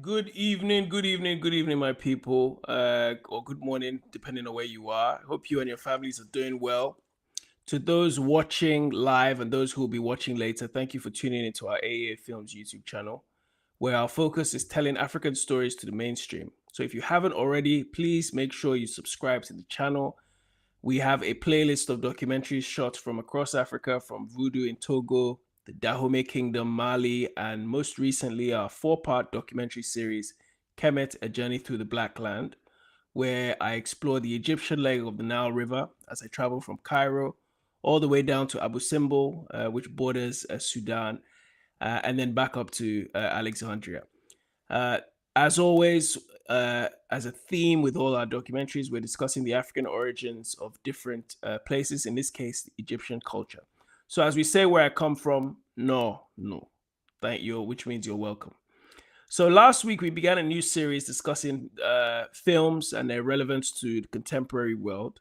Good evening, my people, or good morning, depending on where you are. Hope you and your families are doing well. To those watching live and those who will be watching later, thank you for tuning into our AEA Films YouTube channel, where our focus is telling African stories to the mainstream. So if you haven't already, please make sure you subscribe to the channel. We have a playlist of documentaries shot from across Africa, from Voodoo in Togo, the Dahomey Kingdom, Mali, and most recently our four-part documentary series, Kemet, A Journey Through the Black Land, where I explore the Egyptian leg of the Nile River as I travel from Cairo all the way down to Abu Simbel, which borders Sudan, and then back up to Alexandria. Uh, as always, as a theme with all our documentaries, we're discussing the African origins of different places, in this case, the Egyptian culture. So, as we say where I come from, no, thank you, which means you're welcome. So, last week we began a new series discussing films and their relevance to the contemporary world.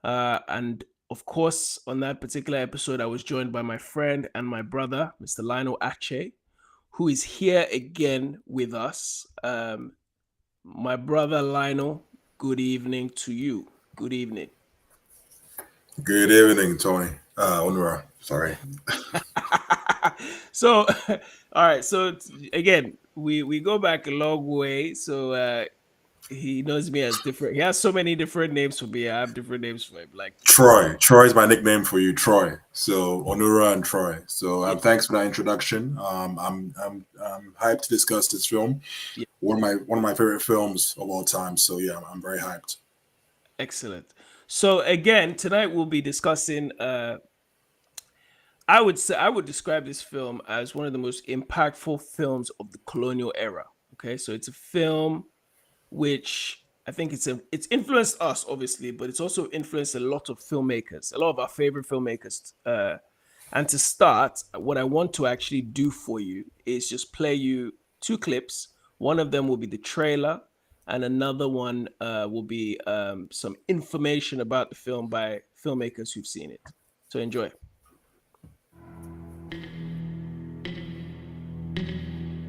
And of course, on that particular episode, I was joined by my friend and my brother, Mr. Lionel Ache, who is here again with us. My brother Lionel, good evening to you. Good evening. Good evening, Tony. Onura, sorry. So, all right. So again, we go back a long way. So he knows me as different. He has so many different names for me. I have different names for him. Like Troy. Troy is my nickname for you, Troy. So Onura and Troy. So yeah, thanks for that introduction. I'm hyped to discuss this film. yeah, One of my favorite films of all time. So yeah, I'm very hyped. excellent. So again, tonight we'll be discussing. I would describe this film as one of the most impactful films of the colonial era. Okay, so it's a film which I think it's influenced us obviously, but it's also influenced a lot of filmmakers, a lot of our favorite filmmakers. And to start, what I want to actually do for you is just play you two clips. One of them will be the trailer, and another one will be some information about the film by filmmakers who've seen it. So enjoy.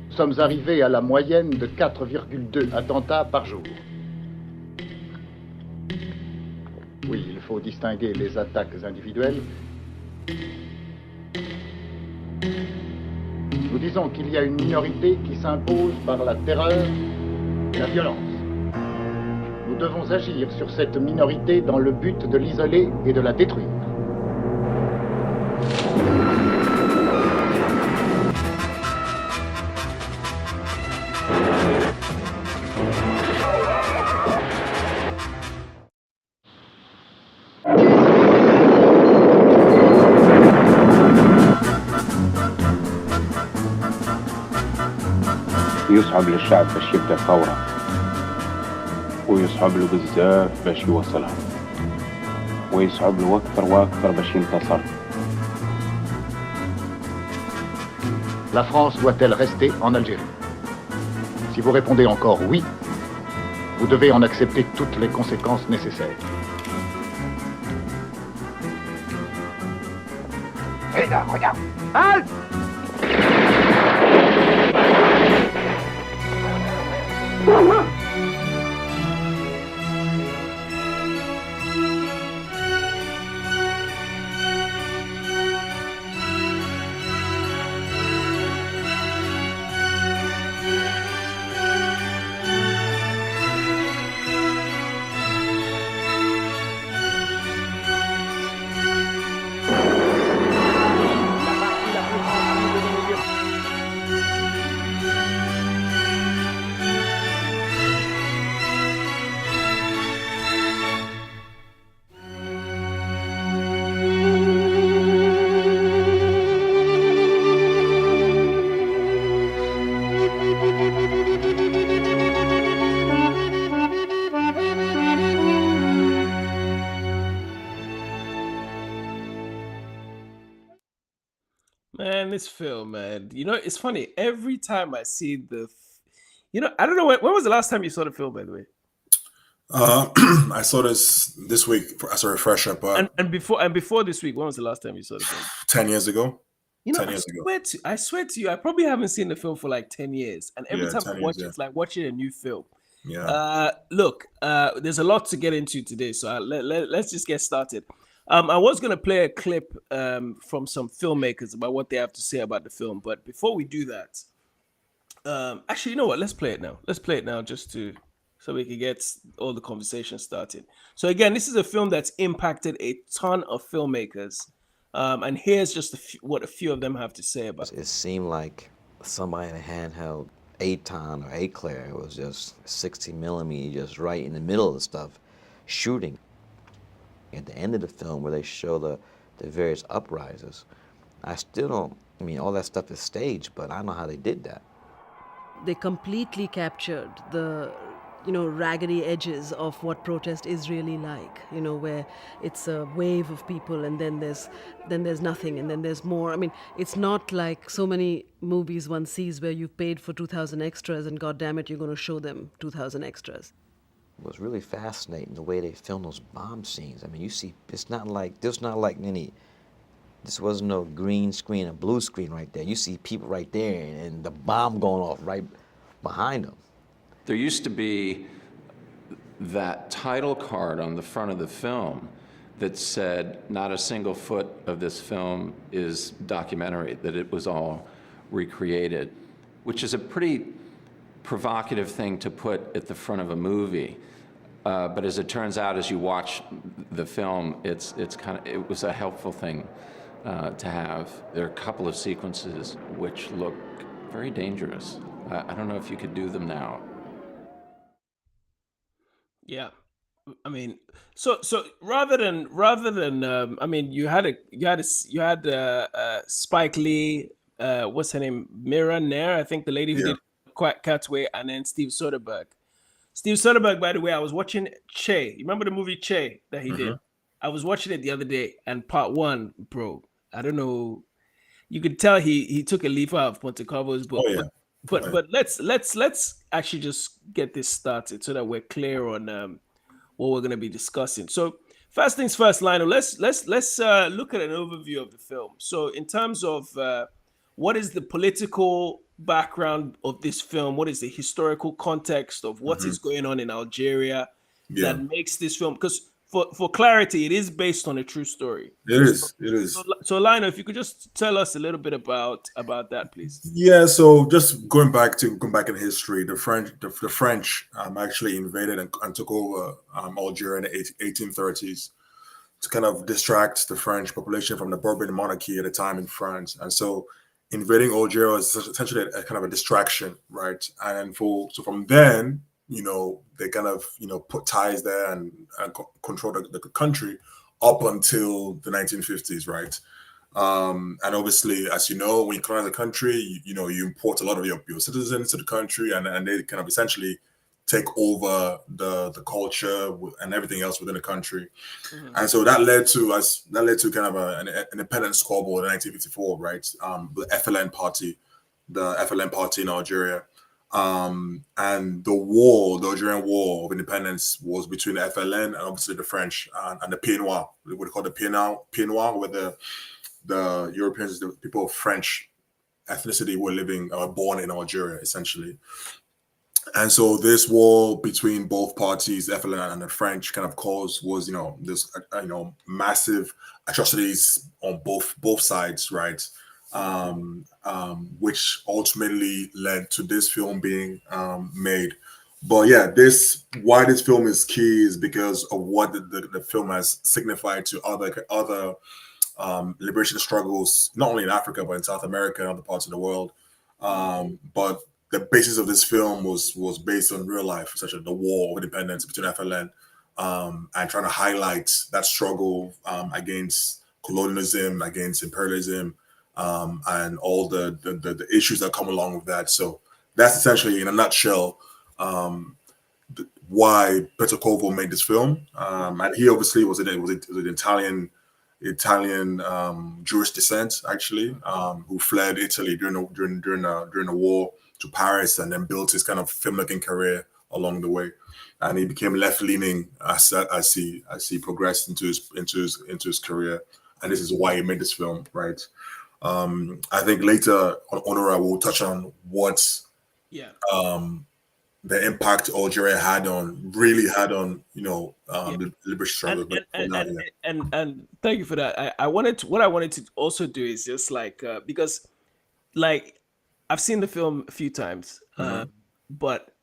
Nous sommes arrivés à la moyenne de 4,2 attentats par jour. Oui, il faut distinguer les attaques individuelles. Nous disons qu'il y a une minorité qui s'impose par la terreur et la violence. Nous devons agir sur cette minorité dans le but de l'isoler et de la détruire. يصعب للشعب باش يبدا ثورة ويصعب له بزاف باش يوصلها ويصعب له أكثر وأكثر باش ينتصر. La France doit-elle rester en Algérie? Si vous répondez encore oui, vous devez en accepter toutes les conséquences nécessaires. Hé là, regarde! Halte! Man, this film, man. You know, it's funny. Every time I see I don't know when was the last time you saw the film, by the way. I saw this week as a refresher, but And before this week, when was the last time you saw the film? 10 years ago. You know, 10 years ago. I swear to you, I probably haven't seen the film for like 10 years. And every Yeah, time I 10 years. watch it, Yeah, it's like watching a new film. yeah. Look, there's a lot to get into today, so let's just get started. I was going to play a clip from some filmmakers about what they have to say about the film. But before we do that, actually, you know what? Let's play it now. Let's play it now just to so we can get all the conversation started. So again, this is a film that's impacted a ton of filmmakers. And here's just what a few of them have to say about it. It seemed like somebody in a handheld Aton or Eclair was just 60 millimeter, just right in the middle of the stuff, shooting. At the end of the film, where they show the various uprisers, I still don't. I mean, all that stuff is staged, but I don't know how they did that. They completely captured the raggedy edges of what protest is really like, where it's a wave of people and then there's nothing and then there's more. I mean, it's not like so many movies one sees where you've paid for 2,000 extras and God damn it, you're going to show them 2,000 extras. It was really fascinating the way they filmed those bomb scenes. I mean, you see, this wasn't no green screen or blue screen right there. You see people right there and the bomb going off right behind them. There used to be that title card on the front of the film that said not a single foot of this film is documentary, that it was all recreated, which is a pretty provocative thing to put at the front of a movie. But as it turns out, as you watch the film, it was a helpful thing to have. There are a couple of sequences which look very dangerous. I don't know if you could do them now. Yeah, I mean, so rather than I mean, you had Spike Lee, what's her name, Mira Nair, I think the lady who did Catway, and then Steve Soderbergh. Steve Soderbergh, by the way, I was watching Che. You remember the movie Che that he did? I was watching it the other day, and part one, bro, I don't know. You could tell he took a leaf out of Pontecorvo's book. Oh, yeah. But let's actually just get this started so that we're clear on what we're going to be discussing. So first things first, Lionel. Let's look at an overview of the film. So in terms of what is the political background of this film? What is the historical context of what is going on in Algeria that makes this film? Because for clarity, it is based on a true story. It is. So Lionel, if you could just tell us a little bit about that, please. Yeah. So just going back in history, the French actually invaded and took over Algeria in the 1830s to kind of distract the French population from the Bourbon monarchy at the time in France. And so invading Algeria was essentially a kind of a distraction, right? And so from then, they kind of, put ties there and control the country up until the 1950s, right? And obviously, as you know, when you colonize a country, you import a lot of your citizens to the country, and they kind of essentially take over the culture and everything else within the country. And so that led to kind of an independent squabble in 1954, right? The FLN party in Algeria. And the Algerian War of Independence was between the FLN and obviously the French and the Pieds Noirs, what they call the Pieds Noirs, where the Europeans, the people of French ethnicity were born in Algeria, essentially. And so this war between both parties, the FLN and the French, kind of was this massive atrocities on both sides, right? Which ultimately led to this film being made. But yeah, why this film is key is because of what the film has signified to other liberation struggles, not only in Africa but in South America and other parts of the world. But the basis of this film was based on real life, such as the war of independence between FLN and trying to highlight that struggle against colonialism, against imperialism, and all the issues that come along with that. So that's essentially, in a nutshell, why Pontecorvo made this film. And he obviously was an Italian Jewish descent, actually, who fled Italy during the war to Paris, and then built his kind of filmmaking career along the way. And he became left-leaning as he progressed into his career. And this is why he made this film, right? I think later on Honora will touch on what Yeah. the impact Algeria had on Yeah. the liberation struggle. But for now, yeah. And thank you for that. I wanted to, what I wanted to also do is just like because like I've seen the film a few times, but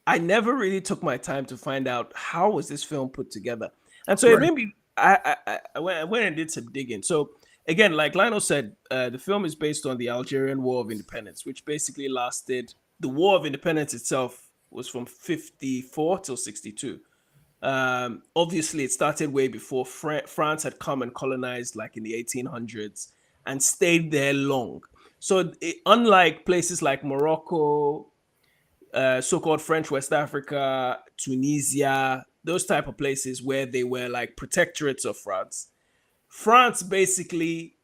I never really took my time to find out how was this film put together. And so it Right. made me I went and did some digging. So again, like Lionel said, the film is based on the Algerian War of Independence, which basically lasted. The War of Independence itself was from 54 till 62. Obviously, it started way before France had come and colonized, like in the 1800s, and stayed there long. So, unlike places like Morocco, so-called French West Africa, Tunisia, those type of places where they were like protectorates of France, France basically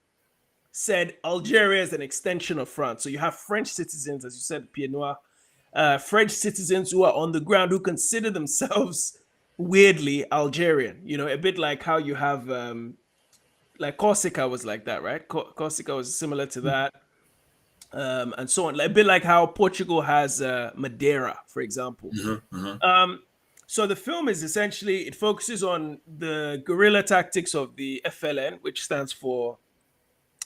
said Algeria is an extension of France. So you have French citizens, as you said, Pierre Noir, French citizens who are on the ground who consider themselves weirdly Algerian. You know, a bit like how you have like Corsica was like that, right? Corsica was similar to that, and so on. A bit like how Portugal has Madeira, for example. So the film is essentially, it focuses on the guerrilla tactics of the FLN, which stands for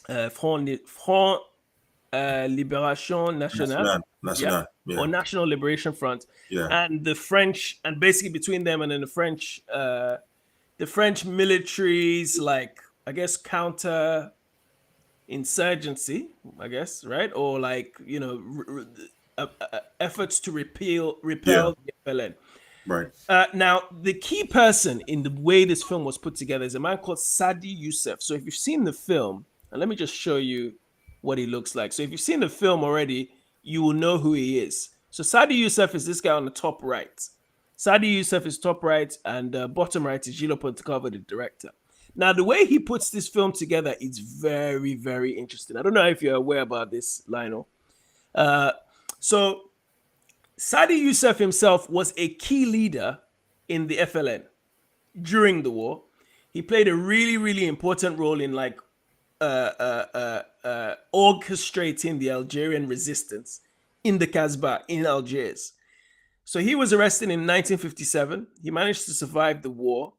Front Libération Nationale, National, yeah. or National Liberation Front, and the French, and basically between them and then the French militaries, like I guess counter insurgency, I guess, right, or like efforts to repel the FLN. Right. Now, the key person in the way this film was put together is a man called Sadi Youssef. So if you've seen the film, and let me just show you what he looks like. So if you've seen the film already, you will know who he is. So Sadi Youssef is this guy on the top right. Sadi Youssef is top right, and bottom right is Gillo Pontecorvo, the director. Now, the way he puts this film together is very, very interesting. I don't know if you're aware about this, Lionel. So Sadi Youssef himself was a key leader in the FLN during the war. He played a really, really important role in like orchestrating the Algerian resistance in the Kasbah in Algiers. So he was arrested in 1957. He managed to survive the war,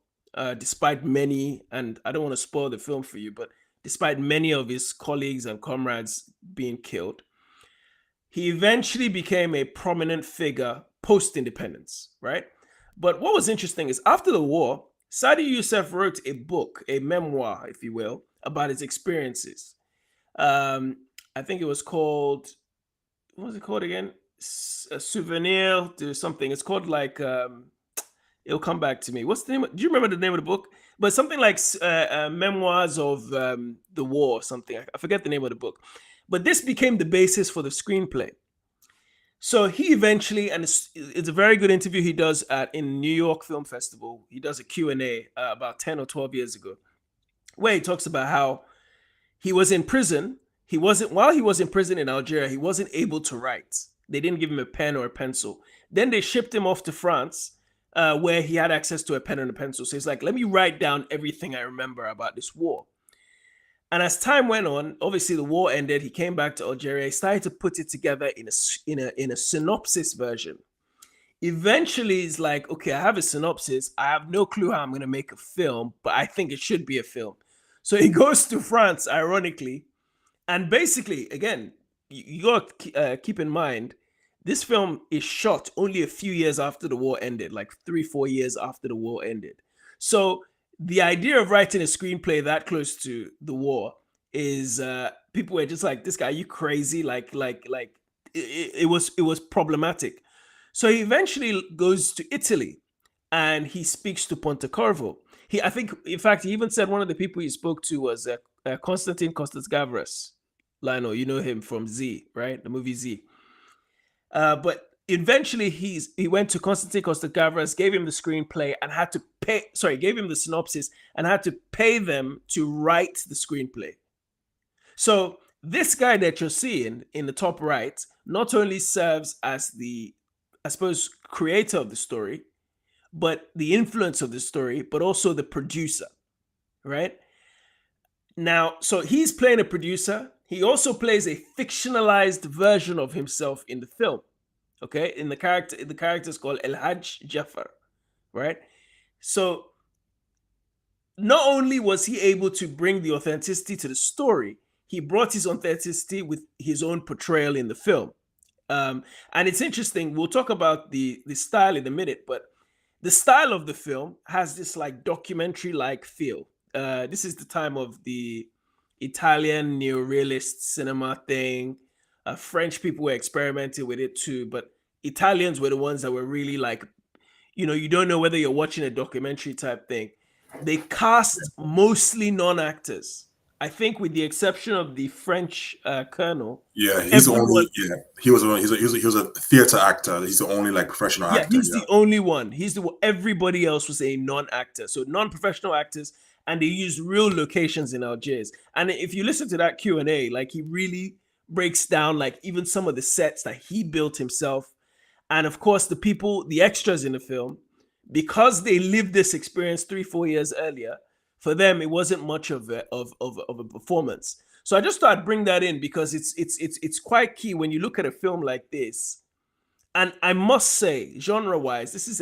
despite many, and I don't want to spoil the film for you, but despite many of his colleagues and comrades being killed. He eventually became a prominent figure post-independence, right? But what was interesting is after the war, Sadi Youssef wrote a book, a memoir, if you will, about his experiences. I think it was called, what was it called again? A souvenir to something. It's called like, it'll come back to me. What's the name? Do you remember the name of the book? But something like Memoirs of the War or something. I forget the name of the book. But this became the basis for the screenplay. So he eventually, and it's a very good interview he does in New York Film Festival. He does a Q&A about 10 or 12 years ago, where he talks about how he was in prison. While he was in prison in Algeria, he wasn't able to write. They didn't give him a pen or a pencil. Then they shipped him off to France, where he had access to a pen and a pencil. So he's like, let me write down everything I remember about this war. And as time went on, obviously the war ended. He came back to Algeria. He started to put it together in a synopsis version. Eventually, he's like, okay, I have a synopsis. I have no clue how I'm going to make a film, but I think it should be a film. So he goes to France, ironically, and basically, again, you got to keep in mind, this film is shot only a few years after the war ended, like 3-4 years after the war ended. So the idea of writing a screenplay that close to the war is people were just like, this guy, are you crazy? It was problematic. So he eventually goes to Italy and he speaks to Pontecorvo. I think, in fact, he even said one of the people he spoke to was Constantine Costas-Gavras. Lionel, you know him from Z, right? The movie Z. But eventually he went to Constantine Costas-Gavras, gave him the screenplay and gave him the synopsis and had to pay them to write the screenplay. So this guy that you're seeing in the top right not only serves as the, I suppose, creator of the story, but the influence of the story, but also the producer, right? Now, so he's playing a producer. he also plays a fictionalized version of himself in the film. Okay, in the character is called El Hajj Jafar, right? So not only was he able to bring the authenticity to the story, he brought his authenticity with his own portrayal in the film. And it's interesting. We'll talk about the style in a minute, but the style of the film has this like documentary like feel. This is the time of the Italian neorealist cinema thing. French people were experimenting with it too, but Italians were the ones that were really like, you don't know whether you're watching a documentary type thing. They cast mostly non-actors. I think, with the exception of the French colonel. Yeah, he's the Everyone, only. Yeah, he was. He was a theater actor. He's the only like professional yeah, actor. he's Yeah, the only one. Everybody else was a non-actor, so non-professional actors, and they used real locations in Algiers. And if you listen to that Q&A, like, he really breaks down like even some of the sets that he built himself, and of course the extras in the film, because they lived this experience 3-4 years earlier. For them, it wasn't much of a performance. So I just thought I'd bring that in because it's quite key when you look at a film like this. And I must say, genre-wise, this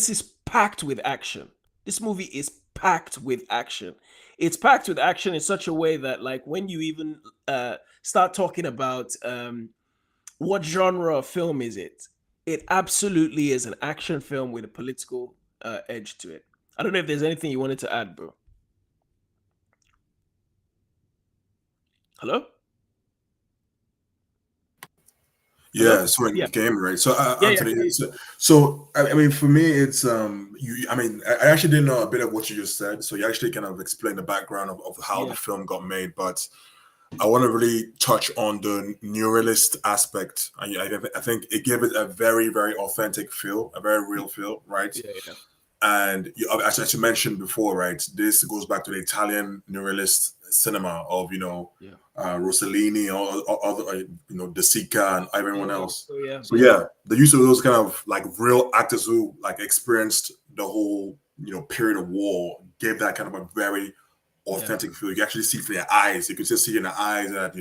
is packed with action. This movie is packed with action. It's packed with action in such a way that, like, when you even start talking about what genre of film is it, it absolutely is an action film with a political edge to it. I don't know if there's anything you wanted to add, bro. Hello? Hello? yeah. So Yeah. it came right. So Yeah, Anthony. yeah. So I mean, for me, it's you. I mean, I actually didn't know a bit of what you just said. So you actually kind of explained the background of how Yeah. the film got made, but I want to really touch on the neorealist aspect. I think it gave it a very, very authentic feel, a very real feel, right? Yeah. And as you mentioned before, right, this goes back to the Italian neorealist cinema of Yeah. Rossellini, or other, De Sica and everyone else. Oh, yeah. So yeah, the use of those kind of like real actors who like experienced the whole period of war gave that kind of a very authentic feel. You can actually see it from their eyes. You can just see in their eyes that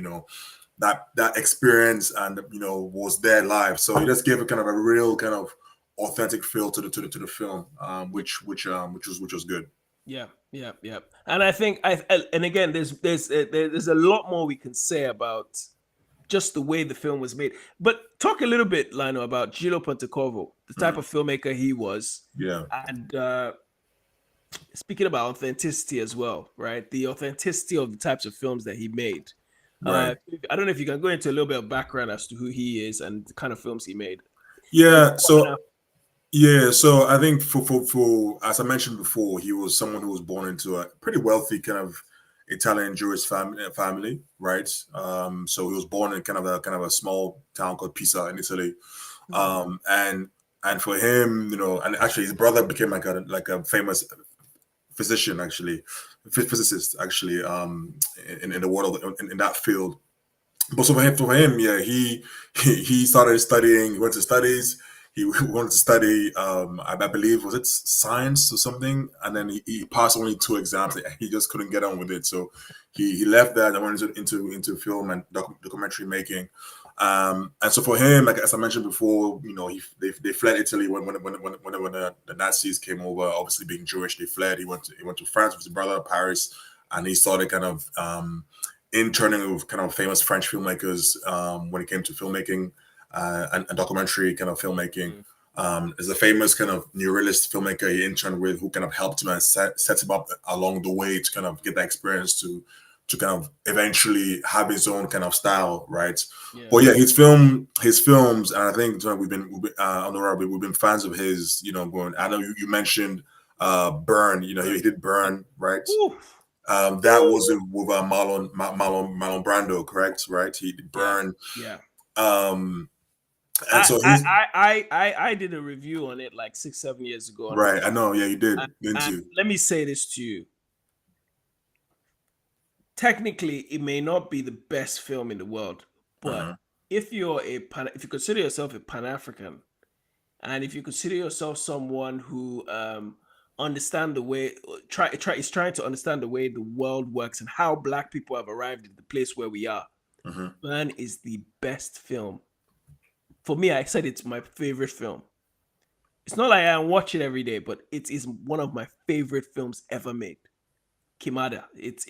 that experience and was their life. So it just gave it kind of a real kind of authentic feel to the film, which was good. Yeah. And I think and again, there's a lot more we can say about just the way the film was made. But talk a little bit, Lino, about Gillo Pontecorvo, the type of filmmaker he was. Yeah. And speaking about authenticity as well, right? The authenticity of the types of films that he made. Right. I don't know if you can go into a little bit of background as to who he is and the kind of films he made. Yeah. So I think for as I mentioned before, he was someone who was born into a pretty wealthy kind of Italian Jewish family, right? So he was born in kind of a small town called Pisa in Italy, and for him, and actually his brother became like a famous physicist, actually, in the world in that field. But so for him, yeah, he started studying. He went to studies. He wanted to study, I believe, was it science or something? And then he passed only 2 exams. He just couldn't get on with it. So he left that and went into film and documentary making. And so for him, like as I mentioned before, they fled Italy when the Nazis came over. Obviously, being Jewish, they fled. He went to France with his brother, Paris, and he started kind of interning with kind of famous French filmmakers when it came to filmmaking. And documentary kind of filmmaking. There's a famous kind of neorealist filmmaker he interned with who kind of helped him and set him up along the way to kind of get that experience to kind of eventually have his own kind of style, right? Yeah. But yeah, his films, and I think we've been fans of his. Going. I know you mentioned Burn. He did Burn, right? That was with Marlon Brando, correct? Right? He did Burn. Yeah. And so I did a review on it like 6-7 years ago. Right, I know. Yeah, you did. Didn't you? Let me say this to you. Technically, it may not be the best film in the world, but if you consider yourself a Pan-African, and if you consider yourself someone who understand the way is trying to understand the way the world works and how Black people have arrived at the place where we are. Burn is the best film. For me, I said it's my favorite film. It's not like I watch it every day, but it is one of my favorite films ever made. Kimada. It's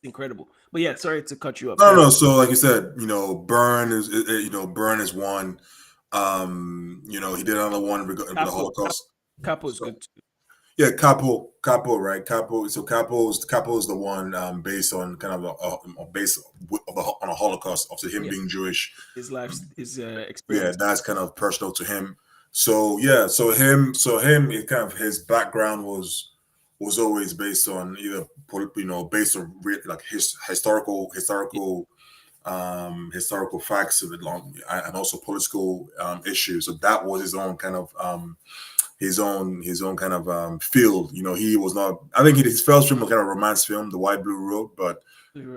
incredible. But yeah, sorry to cut you up. No. So like you said, Burn is one. He did another one regarding the Holocaust. Capo's good too. Yeah, Capo, right? Capo. So Capo is the one based on kind of on a Holocaust of him being Jewish. His life, his experience. Yeah, that's kind of personal to him. So yeah, so him, it kind of his background was always based on either based on like historical facts and also political issues. So that was his own kind of field. He was not. I think his first film was kind of a romance film, The White Blue Road. But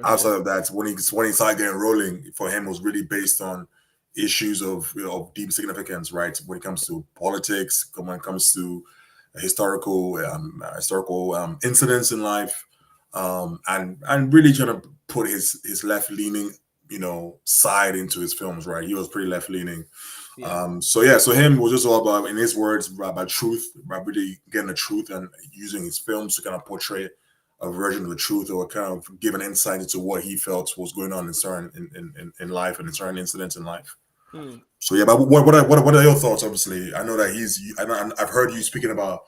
outside of that, when he started getting rolling, for him was really based on issues of deep significance, right? When it comes to politics, when it comes to historical incidents in life, and really trying to put his left leaning side into his films, right? He was pretty left leaning. Yeah. So him was just all about, in his words, about truth, about really getting the truth and using his films to kind of portray a version of the truth or kind of give an insight into what he felt was going on in life and in certain incidents in life. So yeah, but what are your thoughts? Obviously, I know that I've heard you speaking about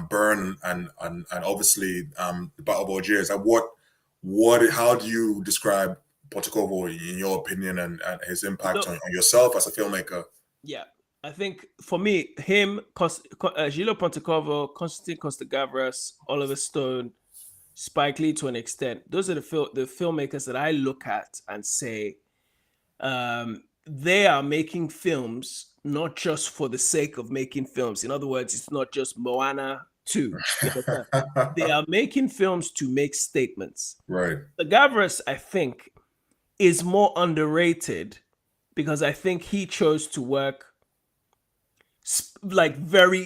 Burn and obviously the Battle of Algiers. How do you describe Pontecorvo in your opinion and his impact on yourself as a filmmaker? Yeah, I think for me, him, Gillo Pontecorvo, Constantine Costa-Gavras, Oliver Stone, Spike Lee to an extent. Those are the filmmakers that I look at and say they are making films not just for the sake of making films. In other words, it's not just Moana 2. They are making films to make statements. Right. The Gavras, I think, is more underrated because I think he chose to work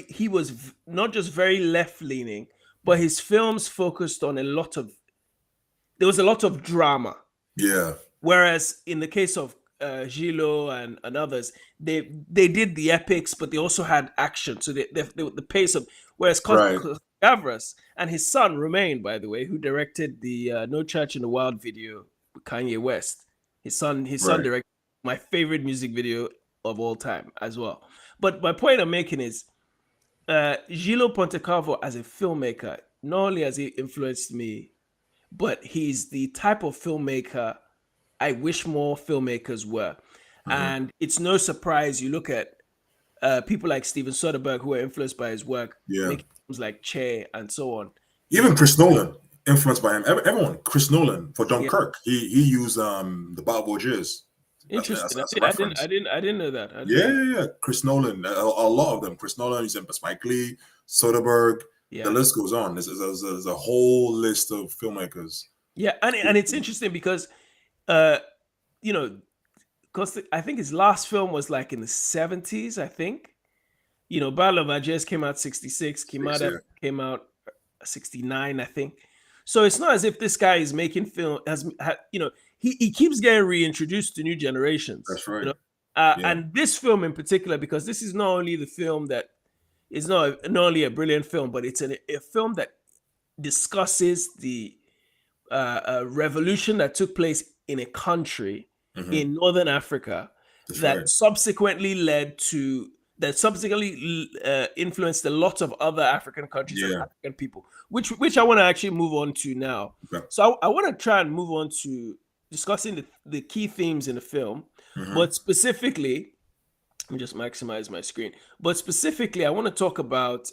he was not just very left-leaning, but his films focused on there was a lot of drama. Yeah. Whereas in the case of Gillo and others, they did the epics, but they also had action. So the pace of, whereas Gavras and his son Romain, by the way, who directed the No Church in the Wild video with Kanye West, his son directed my favorite music video of all time as well. But my point I'm making is Gillo Pontecorvo as a filmmaker, not only has he influenced me, but he's the type of filmmaker I wish more filmmakers were. And it's no surprise you look at people like Steven Soderbergh who are influenced by his work, making films like Che and so on. Even Chris Nolan, influenced by him. Everyone, Chris Nolan for Dunkirk, he used the Battle of Algiers. Interesting. I didn't know that. Yeah. Chris Nolan, a lot of them. Chris Nolan, he's in Spike Lee, Soderbergh. The list goes on. There's a whole list of filmmakers. Yeah, and it's interesting because because I think his last film was like in the 70s, I think. Battle of Algiers came out 66, Kimada came out 69, I think. So it's not as if this guy is making film, he keeps getting reintroduced to new generations. That's right. And this film in particular, because this is not only the film that is not only a brilliant film, but it's a film that discusses the revolution that took place in a country in Northern Africa subsequently influenced a lot of other African countries and African people, which I want to actually move on to now. Okay. So I want to try and move on to discussing the key themes in the film, but specifically, let me just maximize my screen. But specifically, I want to talk about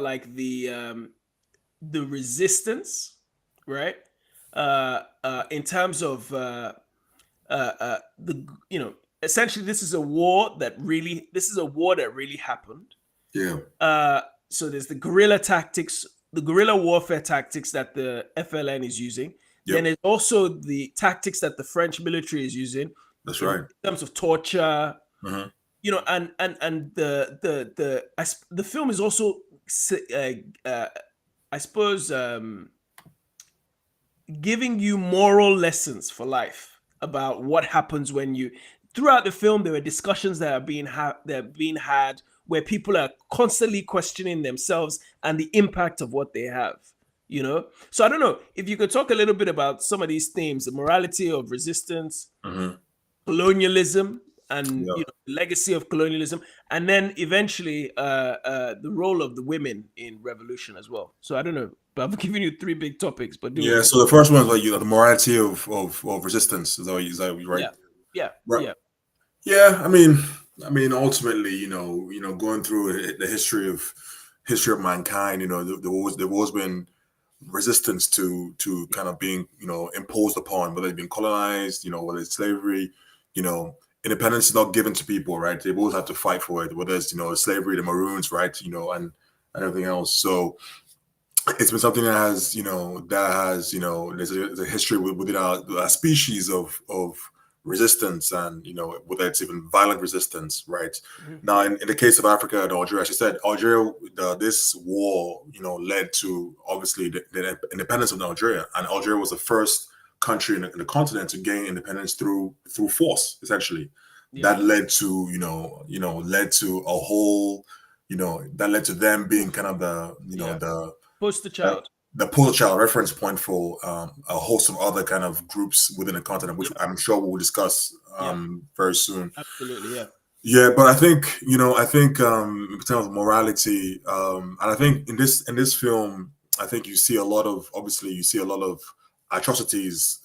like the resistance, right? In terms of essentially this is a war that really happened. Yeah. So there's the guerrilla tactics, the guerrilla warfare tactics that the FLN is using. Yep. Then there's also the tactics that the French military is using, That's in right. terms of torture, Mhm. you know, and the film is also, I suppose, giving you moral lessons for life about what happens when you. Throughout the film, there are discussions that are being had where people are constantly questioning themselves and the impact of what they have. You know, so I don't know if you could talk a little bit about some of these themes: the morality of resistance, Mhm. colonialism, and Yeah. the legacy of colonialism, and then eventually the role of the women in revolution as well. So I don't know, but I've given you three big topics, but do Yeah. it. So the first one is like the morality of resistance. Is that right? Yeah, yeah, Right. yeah, Yeah. I mean, ultimately, going through the history of mankind, there always been resistance to kind of being imposed upon, whether it's been colonized, whether it's slavery, you know independence is not given to people, right? They've always had to fight for it, whether it's slavery, the maroons, right? And everything else. So it's been something that has there's a history within our species of resistance, and whether it's even violent resistance, right? Mhm. Now in the case of Africa and Algeria, as you said, Algeria, this war led to obviously the independence of Algeria, and Algeria was the first country in the continent to gain independence through force, essentially. Yeah. That led to led to a whole that led to them being kind of the Yeah. the Poster uh, child. the polar child reference point for a host of other kind of groups within the continent, which Yeah. I'm sure we'll discuss Yeah. very soon. Absolutely. Yeah. Yeah, but I think in terms of morality, and I think in this film, I think you see a lot of atrocities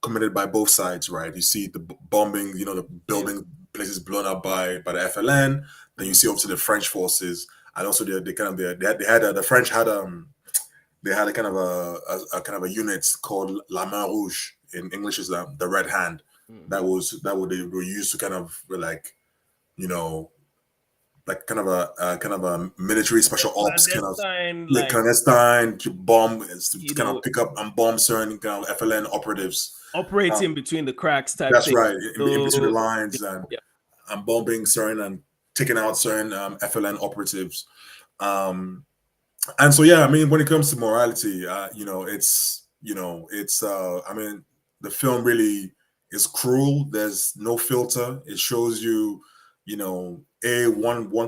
committed by both sides, right? You see the bombing, the building places blown up by the FLN. Then you see obviously the French forces, and also they kind of the French had they had a kind of a kind of a unit called La Main Rouge. In English is the red hand. Mhm. They were used to kind of you know like kind of a military special ops kind of Clandestine, like, clandestine to bomb to you kind of know, pick up and bomb certain kind of FLN operatives. operating between the cracks type That's thing. right, in between the So lines, yeah. and bombing certain and taking out certain FLN operatives. Um, and so yeah, I mean, when it comes to morality, I mean, the film really is cruel. There's no filter. It shows you, one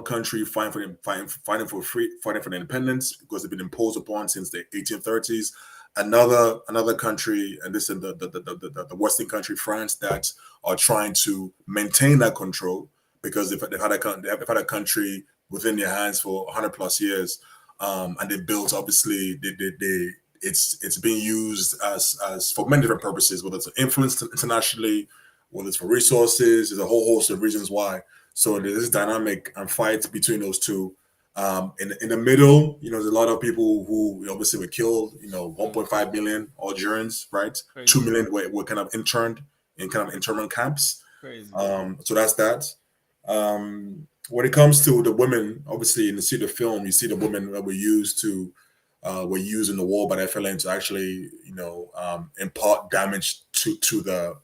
country fighting for fighting for independence because they've been imposed upon since the 1830s. Another country, and this is the Western country, France, that are trying to maintain that control because they've had a country within their hands for 100 plus years, and they built obviously it's being used as for many different purposes, whether it's influence internationally, whether it's for resources. There's a whole host of reasons why. So there's this dynamic and fight between those two. In the middle, there's a lot of people who obviously were killed. 1.5 million Algerians, right? Crazy. 2 million were kind of interned in kind of internment camps. Crazy. So that's that. When it comes to the women, obviously, in the film, you see the women that were used in the war by the FLN to actually, impart damage to the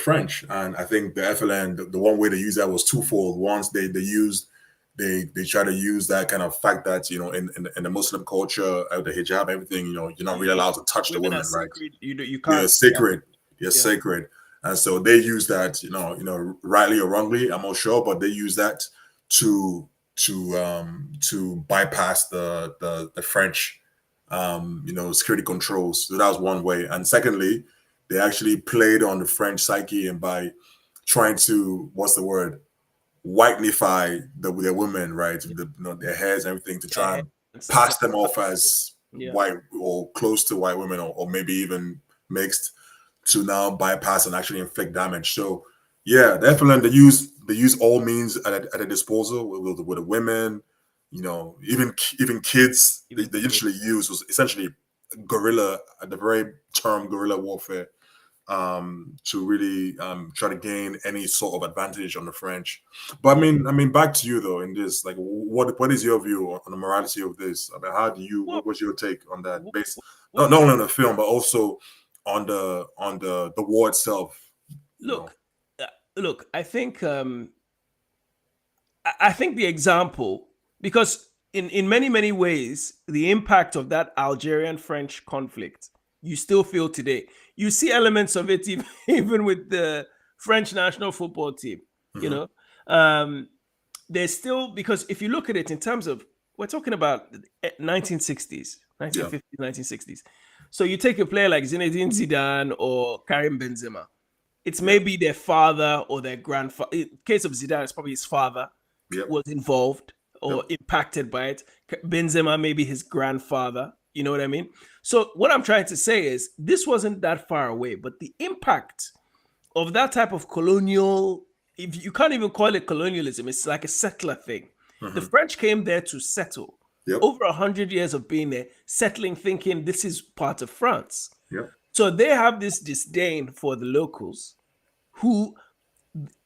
French. And I think the FLN, the one way they used that was twofold. Once they try to use that kind of fact that in the Muslim culture, the hijab, everything, you're not really allowed to touch the Women are women, right? sacred. You They're can't. sacred. They're Yeah. sacred. And so they use that, rightly or wrongly, I'm not sure, but they use that to bypass the French security controls. So that was one way. And secondly, they actually played on the French psyche, and by trying to, what's the word, whitenify their women, right? Their hairs and everything, to try and And stuff pass like them off as Yeah. white or close to white women, or maybe even mixed, to now bypass and actually inflict damage. So yeah, definitely they use all means at their disposal with the women, even kids. They usually use was essentially guerrilla, at the very term guerrilla warfare, to really try to gain any sort of advantage on the French. But I mean, back to you though. In this, like, what is your view on the morality of this? I mean, Well, what was your take on that? well, Not only on the film, but also on the war itself. Look, look. I think the example, because in many ways the impact of that Algerian French conflict you still feel today. You see elements of it even with the French national football team. You know, there's still, because if you look at it in terms of, we're talking about 1960s, 1950s, 1960s. So you take a player like Zinedine Zidane or Karim Benzema. It's maybe their father or their grandfather. In case of Zidane, it's probably his father was involved or impacted by it. Benzema, maybe his grandfather. You know what I mean? So what I'm trying to say is this wasn't that far away, but the impact of that type of colonial, if you can't even call it colonialism, it's like a settler thing. The French came there to settle. Over 100 years of being there, settling, thinking this is part of France. So they have this disdain for the locals who,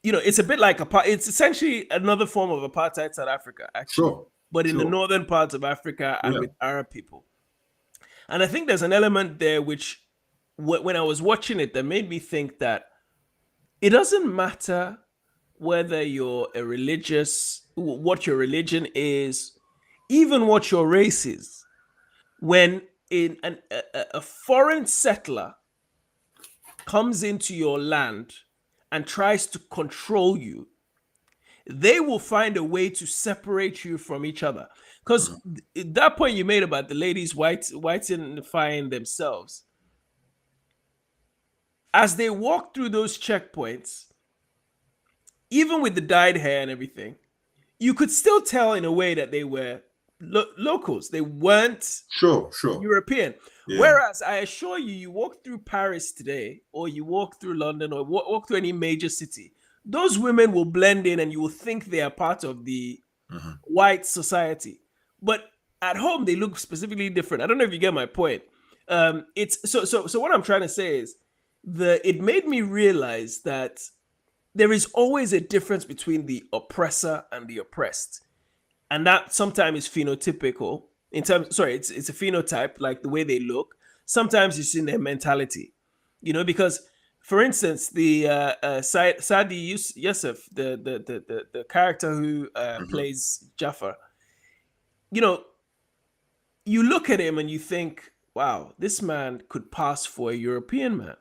you know, it's a bit like it's essentially another form of apartheid South Africa, actually, but in the northern parts of Africa and with Arab people. And I think there's an element there which, when I was watching it, that made me think that it doesn't matter whether you're a religious, what your religion is, even what your race is. When a foreign settler comes into your land and tries to control you, they will find a way to separate you from each other. Because that point you made about the ladies whitenifying themselves, as they walk through those checkpoints, even with the dyed hair and everything, you could still tell in a way that they were locals. They weren't European. Whereas I assure you, you walk through Paris today, or you walk through London, or walk through any major city, those women will blend in and you will think they are part of the white society. But at home, they look specifically different. I don't know if you get my point. It's so what I'm trying to say is it made me realize that there is always a difference between the oppressor and the oppressed. And that sometimes is phenotypical in terms, it's a phenotype, like the way they look. Sometimes it's in their mentality, you know, because for instance, the Sadi Youssef, the character who plays Jafar, you know, you look at him and you think, wow, this man could pass for a European man,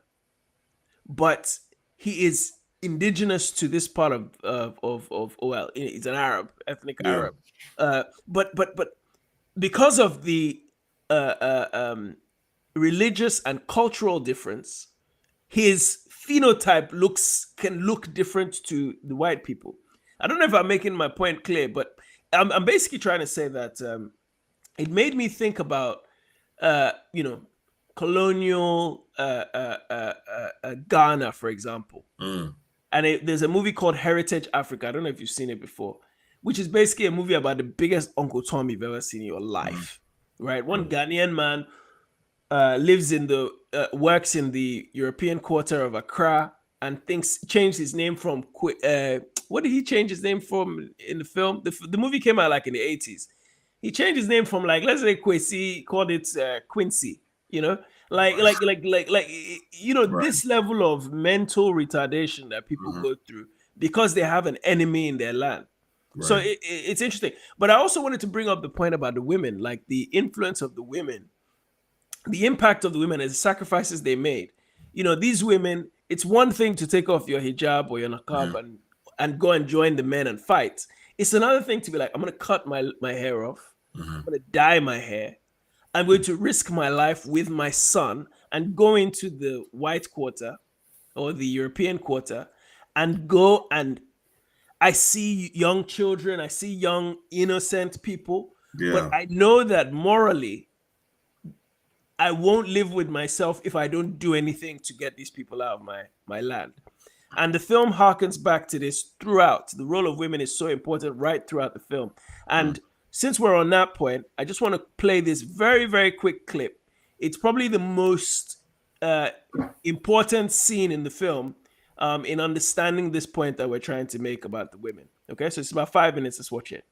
but he is indigenous to this part of he's an Arab, ethnic Arab, but because of the religious and cultural difference, his phenotype can look different to the white people. I don't know if I'm making my point clear, but I'm basically trying to say that it made me think about colonial Ghana, for example. And there's a movie called Heritage Africa. I don't know if you've seen it before, which is basically a movie about the biggest Uncle Tom you've ever seen in your life, right? One Ghanaian man works in the European quarter of Accra and changed his name from, what did he change his name from in the film? The movie came out like in the 80s. He changed his name from, like, let's say Kwesi, called it Quincy, you know? This level of mental retardation that people go through because they have an enemy in their land. Right. So it's interesting. But I also wanted to bring up the point about the women, like the influence of the women, the impact of the women and the sacrifices they made. You know, these women, it's one thing to take off your hijab or your niqab and go and join the men and fight. It's another thing to be like, I'm going to cut my hair off. I'm going to dye my hair. I'm going to risk my life with my son and go into the white quarter or the European quarter and go, and I see young children, I see young innocent people, but I know that morally I won't live with myself if I don't do anything to get these people out of my land. And the film harkens back to this throughout. The role of women is so important right throughout the film. And since we're on that point, I just want to play this very, very quick clip. It's probably the most important scene in the film in understanding this point that we're trying to make about the women. Okay, so it's about 5 minutes. Let's watch it.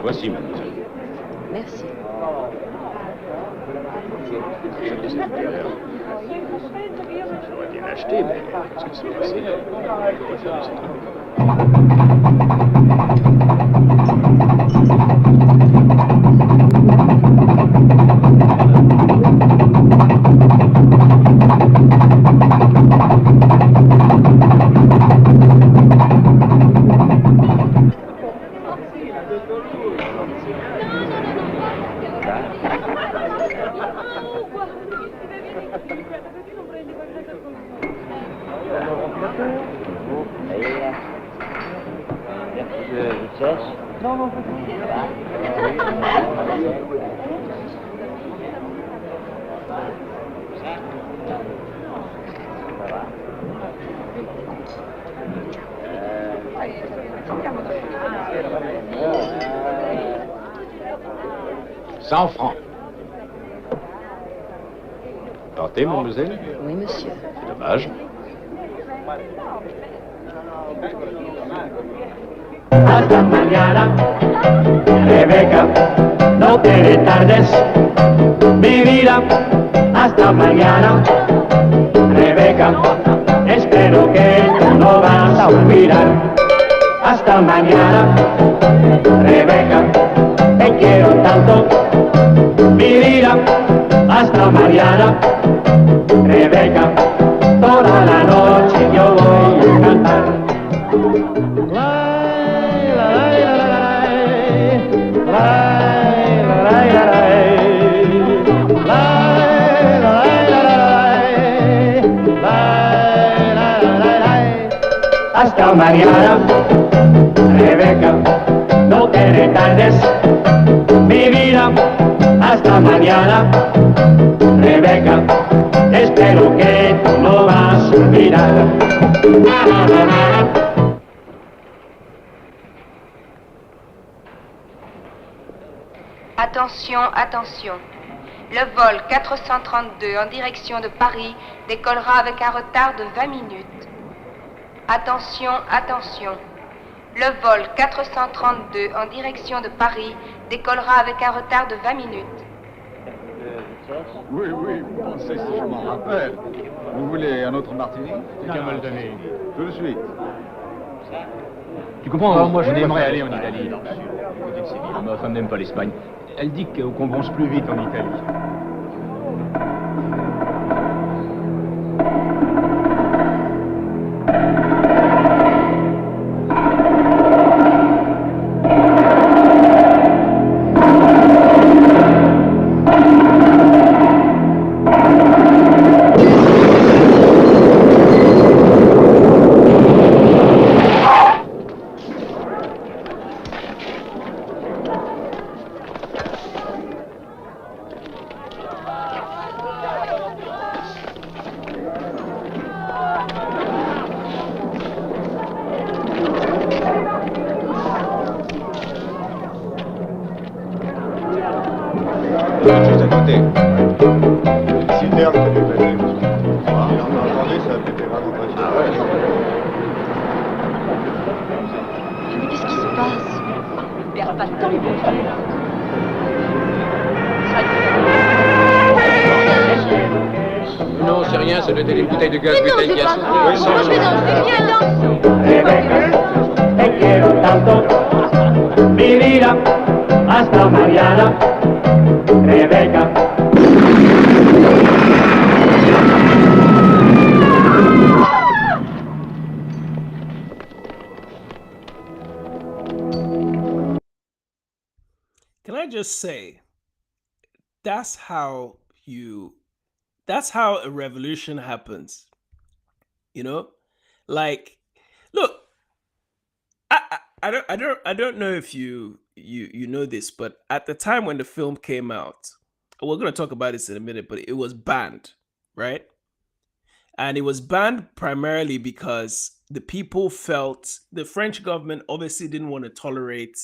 Voici, mademoiselle. Merci. J'aurais bien acheté, mais qu'est-ce que c'est passé? J'aurais fermé ce truc. $100. Tentez, mademoiselle? Oui, monsieur. C'est dommage. Hasta mañana, Rebeca, no te tardes, mi vida. Hasta mañana, Rebeca, espero que tú no vas a olvidar. Hasta mañana, Rebeca, te quiero tanto, mi vida. Hasta mañana, Rebeca, toda la noche yo voy a cantar. Hasta mañana, Rebeca, no te retardes, mi vida. Hasta mañana, Rebeca, espero que tú no vas a olvidar. Attention, attention. Le vol 432 en direction de Paris décollera avec un retard de 20 minutes. Attention, attention. Le vol 432 en direction de Paris décollera avec un retard de 20 minutes. Oui, pensez si je m'en rappelle. Vous voulez un autre martini? Qu'à mal donné. Tout de suite. Tu comprends, moi j'aimerais aller en Italie, dans le sud. Côté de Séville. Ma femme n'aime pas l'Espagne. Elle dit qu'on bronze plus vite en Italie. Juste à côté. Si le terme que tu fais, il en a entendu, ça fait vraiment très cher. Ah ouais. Mais qu'est-ce qui se passe? Ne perds pas de temps. Non, c'est rien, ça doit être des bouteilles de gaz butane qui a sauté. Oui, c'est Te quiero tanto, mi vida. Hasta mañana, Rebeca. Can I just say, that's how a revolution happens. You know, like, look, I don't know if you know this, but at the time when the film came out, we're going to talk about this in a minute, but it was banned, right? And it was banned primarily because the people felt the French government obviously didn't want to tolerate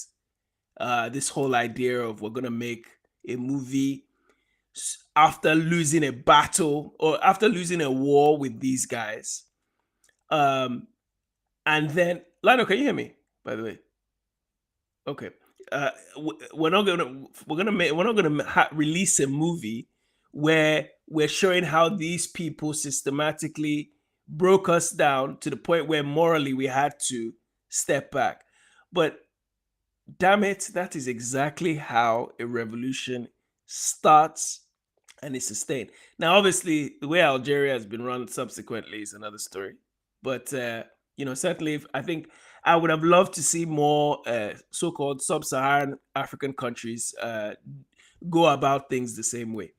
this whole idea of we're going to make a movie after losing a battle or after losing a war with these guys. And then Lionel, can you hear me? By the way, okay. We're not gonna release a movie where we're showing how these people systematically broke us down to the point where morally we had to step back. But damn it, that is exactly how a revolution starts and is sustained. Now, obviously, the way Algeria has been run subsequently is another story. But certainly, I think I would have loved to see more so-called sub-Saharan African countries go about things the same way.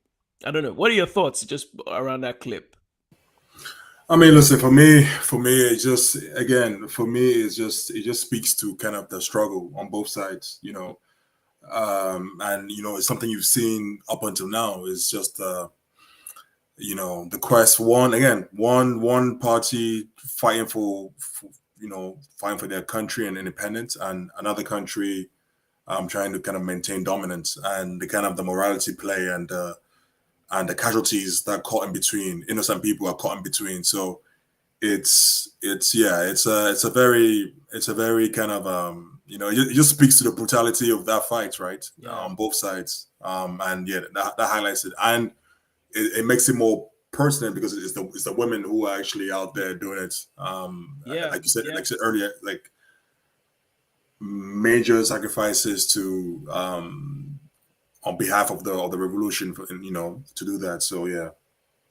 I don't know. What are your thoughts just around that clip? I mean, listen, for me, it just again, for me, it just speaks to kind of the struggle on both sides, and it's something you've seen up until now. Is just the quest one party fighting fighting for their country and independence, and another country trying to kind of maintain dominance, and the kind of the morality play and the casualties that are caught in between. Innocent people are caught in between. So it's a very kind of it just speaks to the brutality of that fight, right? On both sides. And that highlights it, and it makes it more personal because it's the women who are actually out there doing it. Like you said, like I said earlier, like major sacrifices to on behalf of the revolution, to do that. So yeah.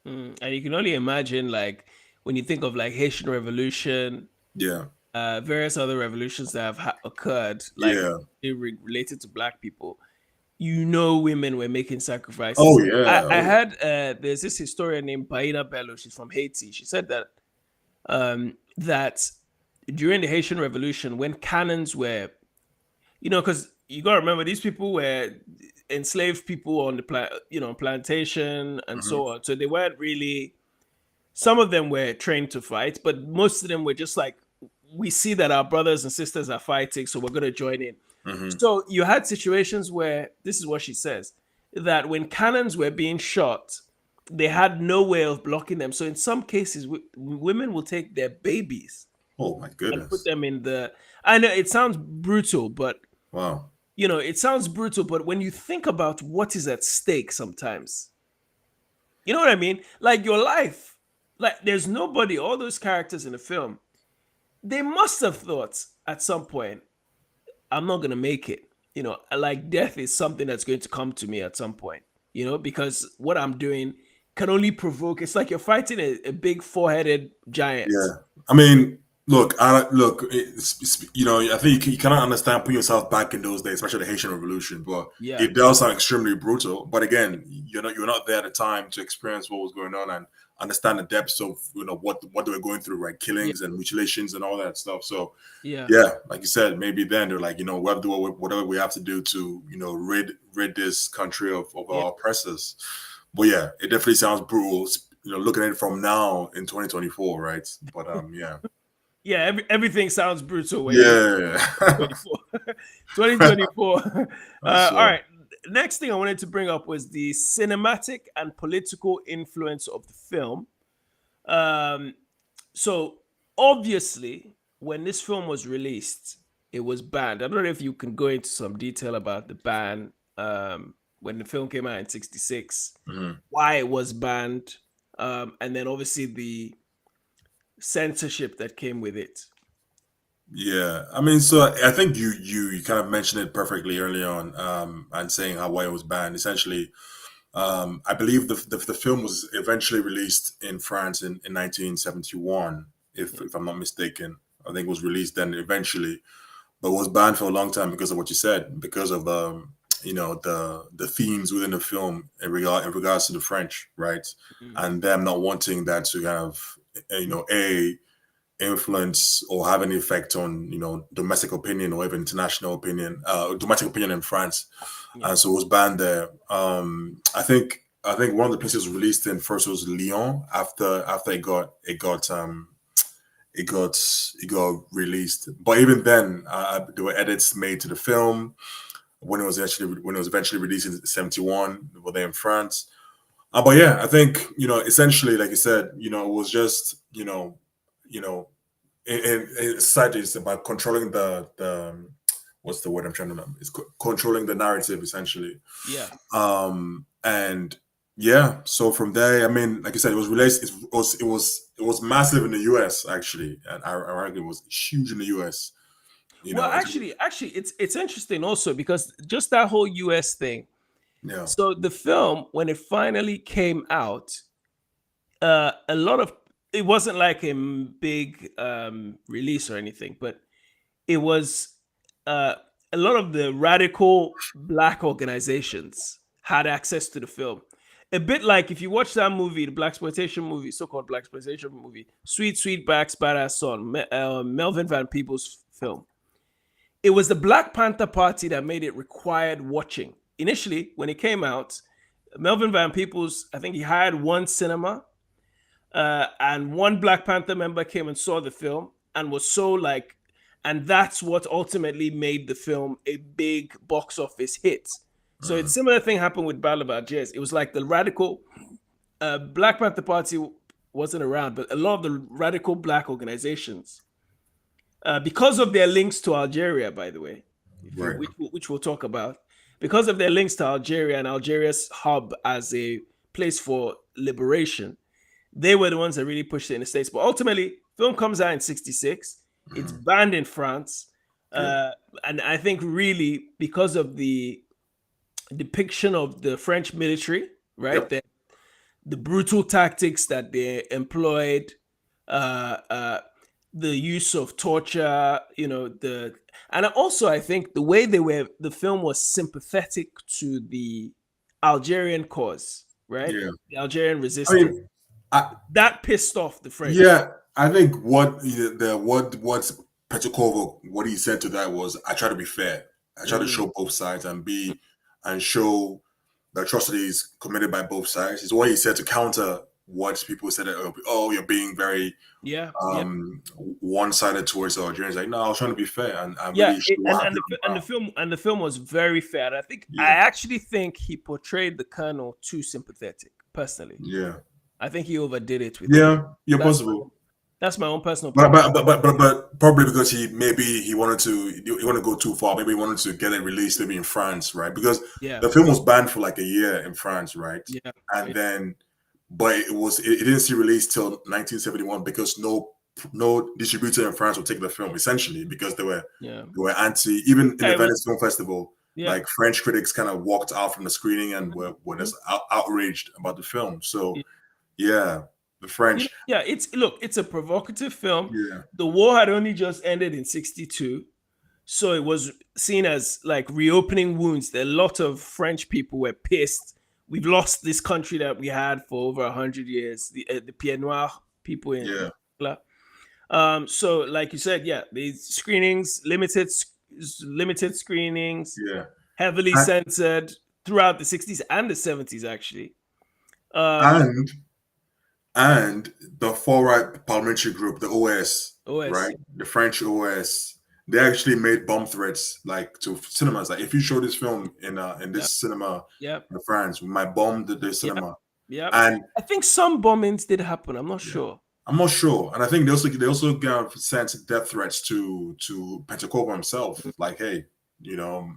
And you can only imagine, like, when you think of like Haitian Revolution, various other revolutions that have occurred, like related to Black people. Women were making sacrifices. Oh yeah. I had there's this historian named Paina Bello. She's from Haiti. She said that that during the Haitian Revolution, when cannons were, because you gotta remember these people were enslaved people on the plantation and so on. So they weren't really. Some of them were trained to fight, but most of them were just like, we see that our brothers and sisters are fighting, so we're going to join in. So you had situations where, this is what she says, that when cannons were being shot, they had no way of blocking them. So in some cases, women will take their babies. Oh my goodness. And put them in the... I know it sounds brutal, but... Wow. It sounds brutal, but when you think about what is at stake sometimes, you know what I mean? Like your life, like there's nobody, all those characters in the film, they must have thought at some point, I'm not going to make it. Like death is something that's going to come to me at some point, because what I'm doing can only provoke. It's like you're fighting a big four-headed giant. Yeah. I mean, look, I think you cannot understand putting yourself back in those days, especially the Haitian Revolution. But it does sound extremely brutal. But again, you're not there at the time to experience what was going on and understand the depths of what they were going through, right? Killings and mutilations and all that stuff. So like you said, maybe then they're like, we have to do whatever we have to do to rid this country of our oppressors. But yeah, it definitely sounds brutal. Looking at it from now in 2024, right? But yeah, everything sounds brutal. 2024. All right. Next thing I wanted to bring up was the cinematic and political influence of the film. So obviously, when this film was released, it was banned. I don't know if you can go into some detail about the ban when the film came out in '66, why it was banned, and then obviously the censorship that came with it. Yeah, I mean, so I think you kind of mentioned it perfectly early on, and saying why it was banned. Essentially, I believe the film was eventually released in France in 1971, if I'm not mistaken. I think it was released then eventually, but was banned for a long time because of what you said, because of the themes within the film in regards to the French, right, and them not wanting that to kind of influence or have any effect on domestic opinion or even international opinion, domestic opinion in France, and so it was banned there. I think one of the places released in first was Lyon. After it got released, but even then there were edits made to the film when it was eventually released in '71. Were they in France? But yeah, I think essentially, like you said, it was just in society is about controlling the what's the word I'm trying to remember? It's controlling the narrative essentially. Yeah. And yeah, so from there, I mean, like you said, it was released. It was massive in the U.S. actually, and I reckon it was huge in the U.S. Well, actually, it's interesting also because just that whole US thing. Yeah. So the film, when it finally came out, a lot of it wasn't like a big release or anything, but it was uh, a lot of the radical black organizations had access to the film. A bit like if you watch that movie, the black exploitation movie, so-called black exploitation movie, Sweet Sweetback's Badass Son, Melvin Van Peebles' film. It was the Black Panther Party that made it required watching. Initially, when it came out, Melvin Van Peebles, I think he hired one cinema, and one Black Panther member came and saw the film and was so like, and that's what ultimately made the film a big box office hit. So it's similar thing happened with Battle of Algiers. It was like the radical Black Panther Party wasn't around, but a lot of the radical black organizations, because of their links to Algeria, by the way, Right. which we'll talk about, because of their links to Algeria and Algeria's hub as a place for liberation, they were the ones that really pushed it in the States. But ultimately, film comes out in '66. It's banned in France. And I think really because of the depiction of the French military, right? Yep. The brutal tactics that they employed, the use of torture, and also I think the way the film was sympathetic to the Algerian cause, right? Yeah. The Algerian resistance. That pissed off the French. Yeah, I think what Petrocovo, what he said to that was, I try to be fair. I try to show both sides and show the atrocities committed by both sides. Is what he said to counter what people said that, oh, you're being very one-sided towards the Algerians. Like, no, I was trying to be fair, and the film was very fair. And I think I actually think he portrayed the colonel too sympathetic, personally. Yeah, I think he overdid it with possible. That's my own personal but opinion. probably because he wanted to go too far. Maybe he wanted to get it released maybe in France, right? Because the film was banned for like a year in France, right? Yeah, and then. But it didn't see release till 1971 because no distributor in France would take the film, essentially because they were anti. Even in the Venice Film Festival, like French critics kind of walked out from the screening and were just outraged about the film. So the French. It's a provocative film. Yeah. The war had only just ended in '62, so it was seen as like reopening wounds. A lot of French people were pissed. We've lost this country that we had for over 100 years. The Pied Noir people in so like you said, the screenings, limited screenings, heavily censored throughout the '60s and the '70s, actually. And the far-right parliamentary group, the OS, right? The French OS, they actually made bomb threats like to cinemas. Like, if you show this film in this cinema in France, we might bomb the cinema. Yeah. And I think some bombings did happen. I'm not sure. I'm not sure. And I think they also sent death threats to Pontecorvo himself. Like, hey,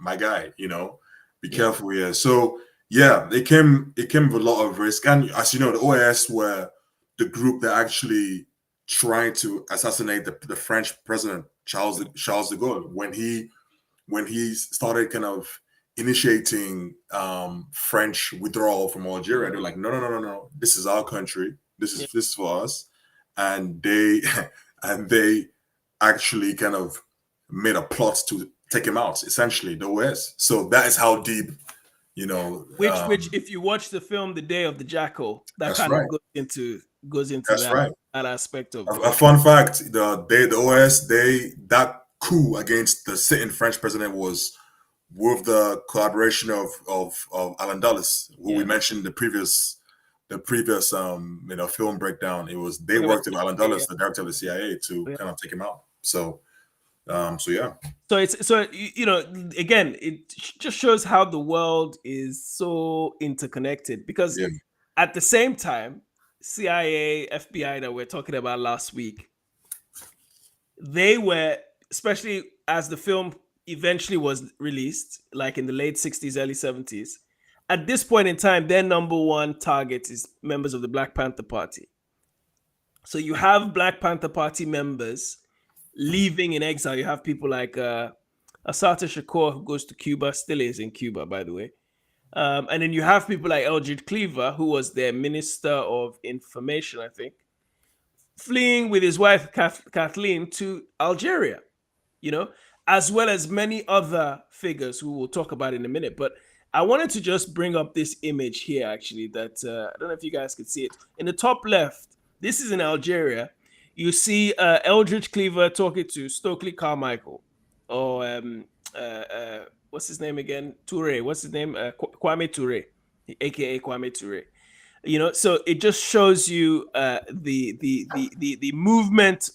my guy, be careful here. So it came with a lot of risk. And as you know, the OAS were the group that actually tried to assassinate the French president Charles de Gaulle when he started kind of initiating French withdrawal from Algeria. They're like, no, this is our country. This is for us, and they actually kind of made a plot to take him out. Essentially, the OS. So that is how deep, Which, if you watch the film, The Day of the Jackal, that kind of goes into that aspect of a fun fact. The OS that coup against the sitting French president was with the collaboration of Alan Dulles, who we mentioned the previous film breakdown. It was they worked with Alan Dulles, the director of the CIA, to kind of take him out. So it's again, it just shows how the world is so interconnected, because at the same time, CIA, FBI that we're talking about last week, they were, especially as the film eventually was released, like in the late 60s, early 70s. At this point in time, their number one target is members of the Black Panther Party. So you have Black Panther Party members leaving in exile. You have people like Assata Shakur, who goes to Cuba, still is in Cuba, by the way. And then you have people like Eldridge Cleaver, who was their Minister of Information, I think, fleeing with his wife Kathleen to Algeria, as well as many other figures who we'll talk about in a minute. But I wanted to just bring up this image here, actually, that I don't know if you guys could see it. In the top left, this is in Algeria. You see Eldridge Cleaver talking to Stokely Carmichael, or what's his name again? Toure. What's his name? Kwame Toure, aka Kwame Toure. So it just shows you the movement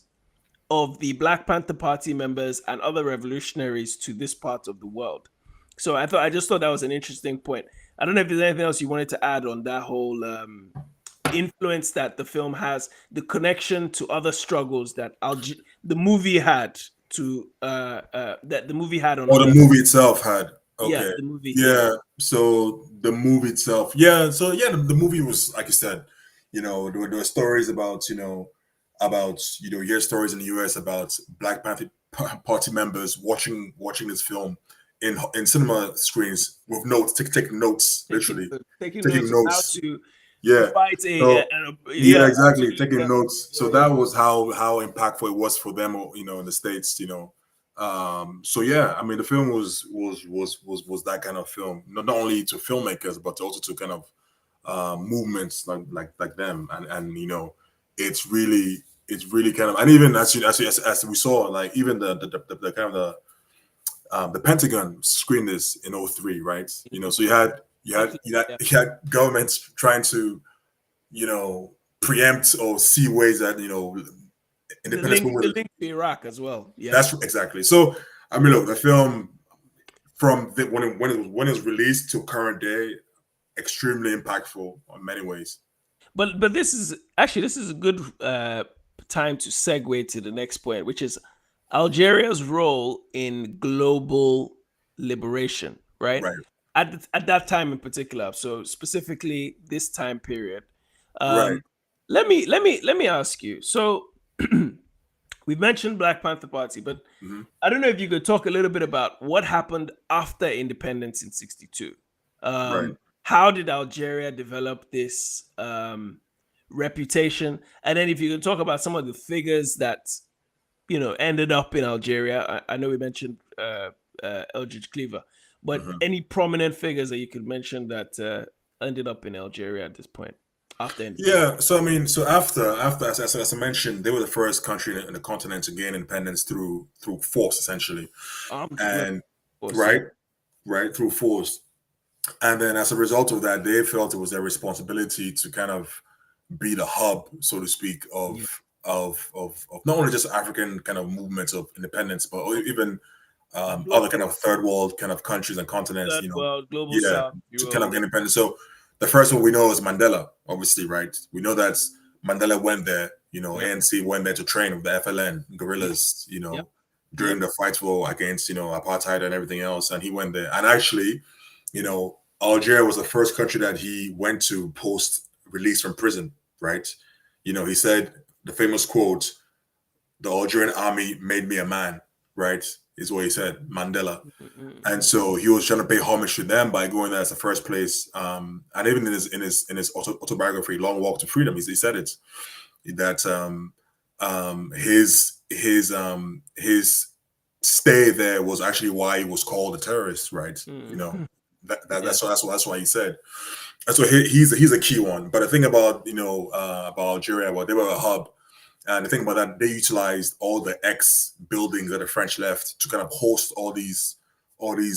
of the Black Panther Party members and other revolutionaries to this part of the world. So I just thought that was an interesting point. I don't know if there's anything else you wanted to add on that whole influence that the film has, the connection to other struggles that the movie had to that the movie had on. Or the movie itself had. Okay. Yeah, the movie. Yeah. So the movie itself. Yeah. So yeah, the movie was, like you said, there were stories about, you hear stories in the US about Black Panther Party members watching this film in cinema screens with notes, taking notes, literally taking notes. How to fight exactly, taking notes. So that was how impactful it was for them, in the States, So yeah, I mean, the film was that kind of film, not only to filmmakers but also to kind of movements like them, and it's really kind of, and even as we saw, like even the kind of the Pentagon screened this in 2003, right? So you had governments trying to, preempt or see ways that, independence movement. The link to Iraq as well. Yeah, that's exactly. So I mean, look, the film from when it was released to current day, extremely impactful in many ways. But this is a good time to segue to the next point, which is Algeria's role in global liberation, right? At that time in particular. So specifically this time period. Right. Let me ask you. So we've mentioned Black Panther Party, but I don't know if you could talk a little bit about what happened after independence in 1962. How did Algeria develop this reputation? And then if you could talk about some of the figures that ended up in Algeria. I know we mentioned Eldridge Cleaver, but any prominent figures that you could mention that ended up in Algeria at this point after? Yeah, so I mean, after as I mentioned, they were the first country in the continent to gain independence through force, essentially, and through force. And then as a result of that, they felt it was their responsibility to kind of be the hub, so to speak, of not only just African kind of movements of independence, but even other kind of third world kind of countries and continents, global South, to kind of get independent. So the first one we know is Mandela, obviously, right? We know that Mandela went there, ANC went there to train with the FLN guerrillas, during the fight war against, apartheid and everything else. And he went there. And actually, Algeria was the first country that he went to post release from prison, right? He said the famous quote, "The Algerian army made me a man," right? Is what he said, Mandela. And so he was trying to pay homage to them by going there as the first place. And even in his autobiography, Long Walk to Freedom, he said it, that his stay there was actually why he was called a terrorist, right? That's why he said. And so he's a key one. But the thing about Algeria, they were a hub. And the thing about that, they utilized all the buildings that the French left to kind of host all these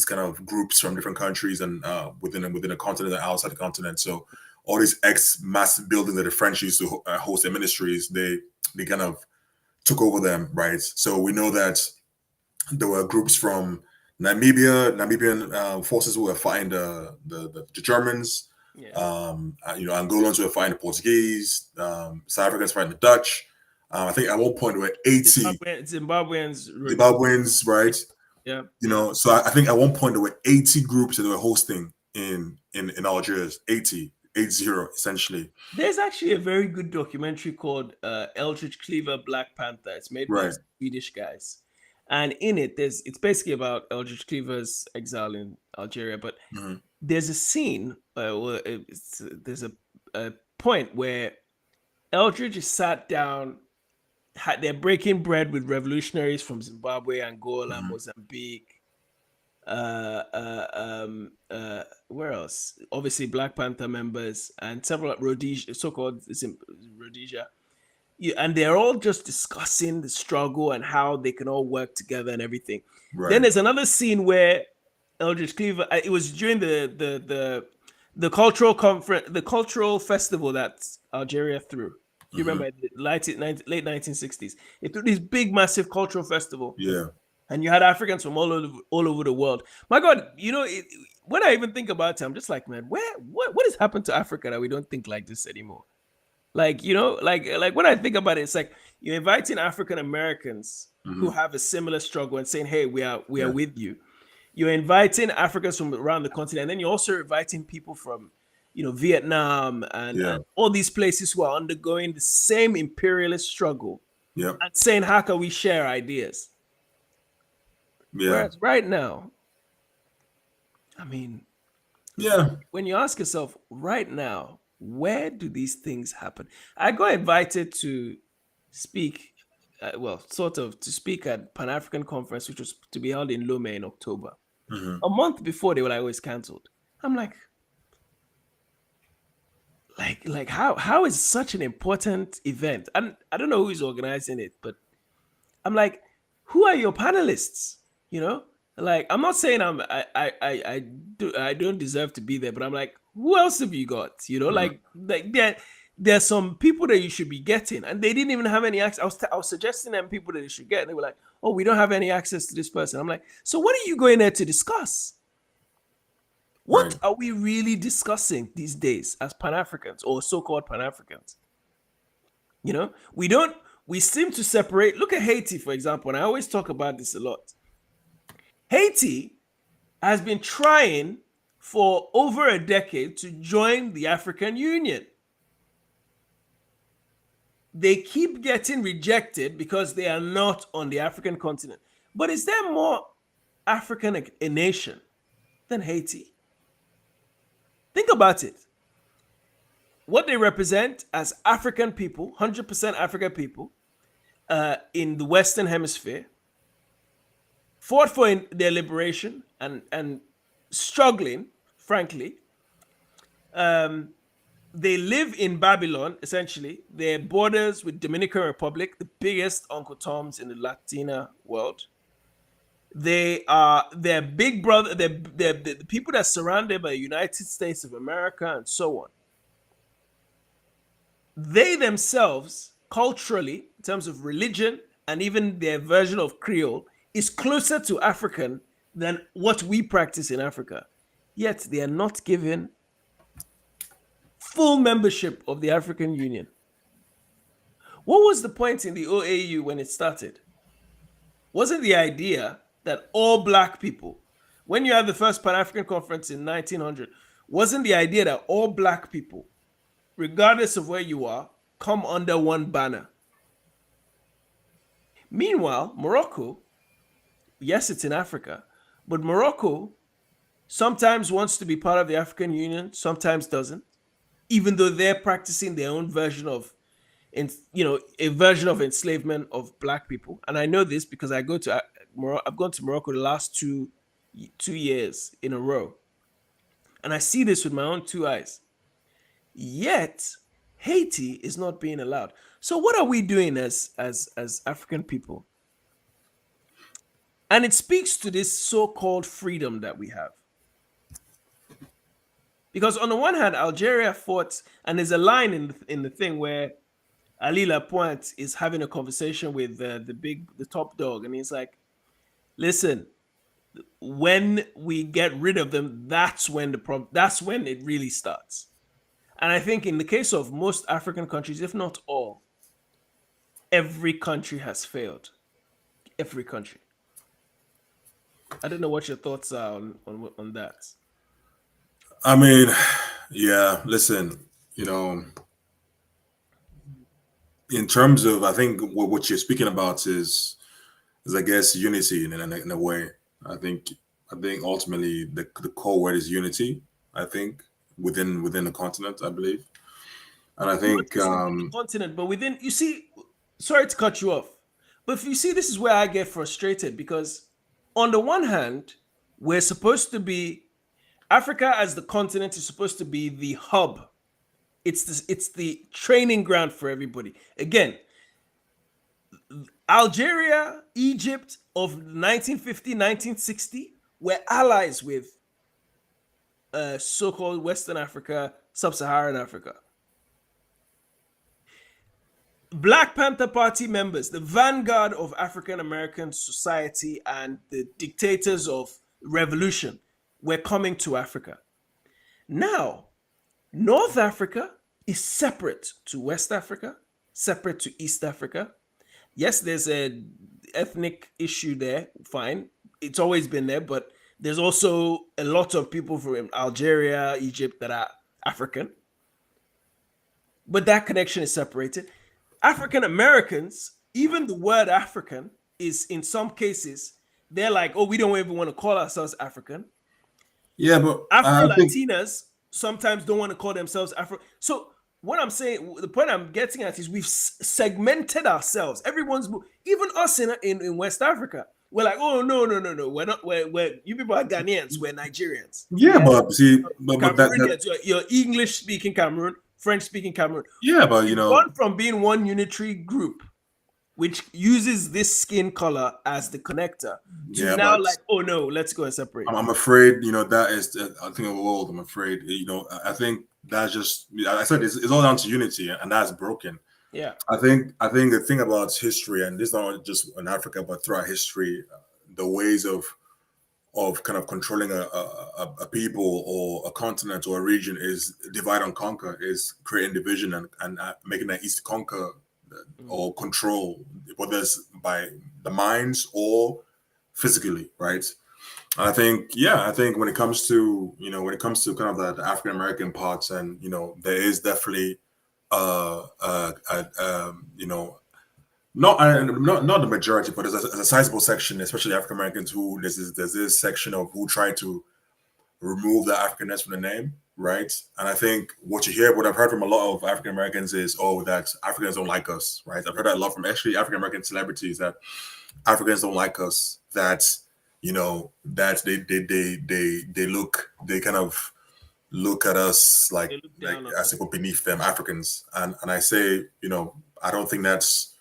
kind of groups from different countries and within a continent and outside the continent. So all these massive buildings that the French used to host their ministries, they kind of took over them, right? So we know that there were groups from Namibian forces who were fighting the Germans. Angolans were fighting the Portuguese. South Africans fighting the Dutch. I think at one point there were 80 Zimbabweans, right? Yeah. So I think at one point there were 80 groups that they were hosting in Algiers, 80 essentially. There's actually a very good documentary called Eldridge Cleaver Black Panther. It's made by Swedish guys. And in it, it's basically about Eldridge Cleaver's exile in Algeria. But there's a scene, there's a point where Eldridge is sat down, they're breaking bread with revolutionaries from Zimbabwe, Angola, Mozambique, where else? Obviously, Black Panther members and several Rhodesia, so-called Rhodesia. And they're all just discussing the struggle and how they can all work together and everything. Right. Then there's another scene where Eldridge Cleaver, it was during the cultural conference, the cultural festival that Algeria threw. You remember the late 1960s? It threw this big, massive cultural festival. Yeah. And you had Africans from all over the world. My God, when I even think about it, I'm just like, man, what has happened to Africa that we don't think like this anymore? Like, like when I think about it, it's like you're inviting African Americans who have a similar struggle and saying, hey, we are with you. You're inviting Africans from around the continent, and then you're also inviting people from, Vietnam and all these places who are undergoing the same imperialist struggle and saying, how can we share ideas? Yeah. Whereas right now, I mean, when you ask yourself right now, where do these things happen? I got invited to speak, to speak at Pan-African Conference, which was to be held in Lomé in October. A month before, they were always canceled. I'm like how is such an important event? And I don't know who is organizing it, but I'm like, who are your panelists? Like, I'm not saying I don't deserve to be there, but I'm like, who else have you got? Like there's some people that you should be getting, and they didn't even have any access. I was suggesting them people that they should get, and they were like, oh, we don't have any access to this person. I'm like, so what are you going there to discuss? What are we really discussing these days as Pan-Africans or so-called Pan-Africans? We seem to separate. Look at Haiti, for example, and I always talk about this a lot. Haiti has been trying for over a decade to join the African Union. They keep getting rejected because they are not on the African continent. But is there more African a nation than Haiti? Think about it. What they represent as African people, 100% African people, in the Western Hemisphere, fought for their liberation and struggling, frankly. They live in Babylon, essentially. Their borders with Dominican Republic, the biggest Uncle Toms in the Latina world. They're big brother. They're the people that are surrounded by the United States of America and so on. They themselves, culturally, in terms of religion and even their version of Creole, is closer to African than what we practice in Africa. Yet they are not given full membership of the African Union. What was the point in the OAU when it started? Wasn't the idea that all Black people, when you had the first Pan-African Conference in 1900, wasn't the idea that all Black people, regardless of where you are, come under one banner? Meanwhile, Morocco, yes, it's in Africa, but Morocco sometimes wants to be part of the African Union, sometimes doesn't, even though they're practicing their own version of, a version of enslavement of Black people. And I know this because I've gone to Morocco the last two years in a row, and I see this with my own two eyes. Yet Haiti is not being allowed. So what are we doing as African people? And it speaks to this so-called freedom that we have. Because on the one hand, Algeria fought, and there's a line in the thing where Ali Lapointe is having a conversation with the top dog, and he's like, listen, when we get rid of them, that's when it really starts. And I think in the case of most African countries, if not all, every country has failed. Every country. I don't know what your thoughts are on that. I mean, yeah, listen, you know, in terms of, I think what you're speaking about is I guess unity in a way. I think I think ultimately the core word is unity. I think within the continent, I believe, and I Not think just within the continent, but within, you see, sorry to cut you off, but if you see, this is where I get frustrated because on the one hand, we're supposed to be, Africa as the continent is supposed to be the hub. It's the training ground for everybody. Again, Algeria, Egypt of 1950, 1960 were allies with so-called Western Africa, Sub-Saharan Africa. Black Panther Party members, the vanguard of African American society and the dictators of revolution, were coming to Africa. Now, North Africa is separate to West Africa, separate to East Africa. Yes, there's a ethnic issue there, fine. It's always been there, but there's also a lot of people from Algeria, Egypt that are African. But that connection is separated. African Americans, even the word African is in some cases, they're like, oh, we don't even want to call ourselves African. yeah, but Afro-Latinas sometimes don't want to call themselves Afro. So what I'm saying, the point I'm getting at is we've segmented ourselves. Everyone's, even us in West Africa, we're like, oh, no. We're not, we're you people are Ghanaians, we're Nigerians. yeah, but see, but Cameroonians, you're English speaking Cameroon, French speaking Cameroon. yeah, but We've gone from being one unitary group, which uses this skin color as the connector, to yeah, now but like, oh no, let's go and separate. I'm afraid, that is, I think of the world. I'm afraid, I think that's just, I said it's all down to unity, and that's broken. Yeah, I think the thing about history, and this is not just in Africa, but throughout history, the ways of kind of controlling a people or a continent or a region is divide and conquer, is creating division and making it easy to conquer or control, whether it's by the minds or physically, right? And I think when it comes to kind of the African American parts, and there is definitely not the majority, but there's a sizable section, especially African Americans, who there's this section of who try to remove the Africanness from the name, right? And I think what I've heard from a lot of African Americans is, oh, that Africans don't like us, right? I've heard that a lot from actually African American celebrities, that Africans don't like us, that that they kind of look at us like as if we're beneath them, Africans, and I say, I don't think that's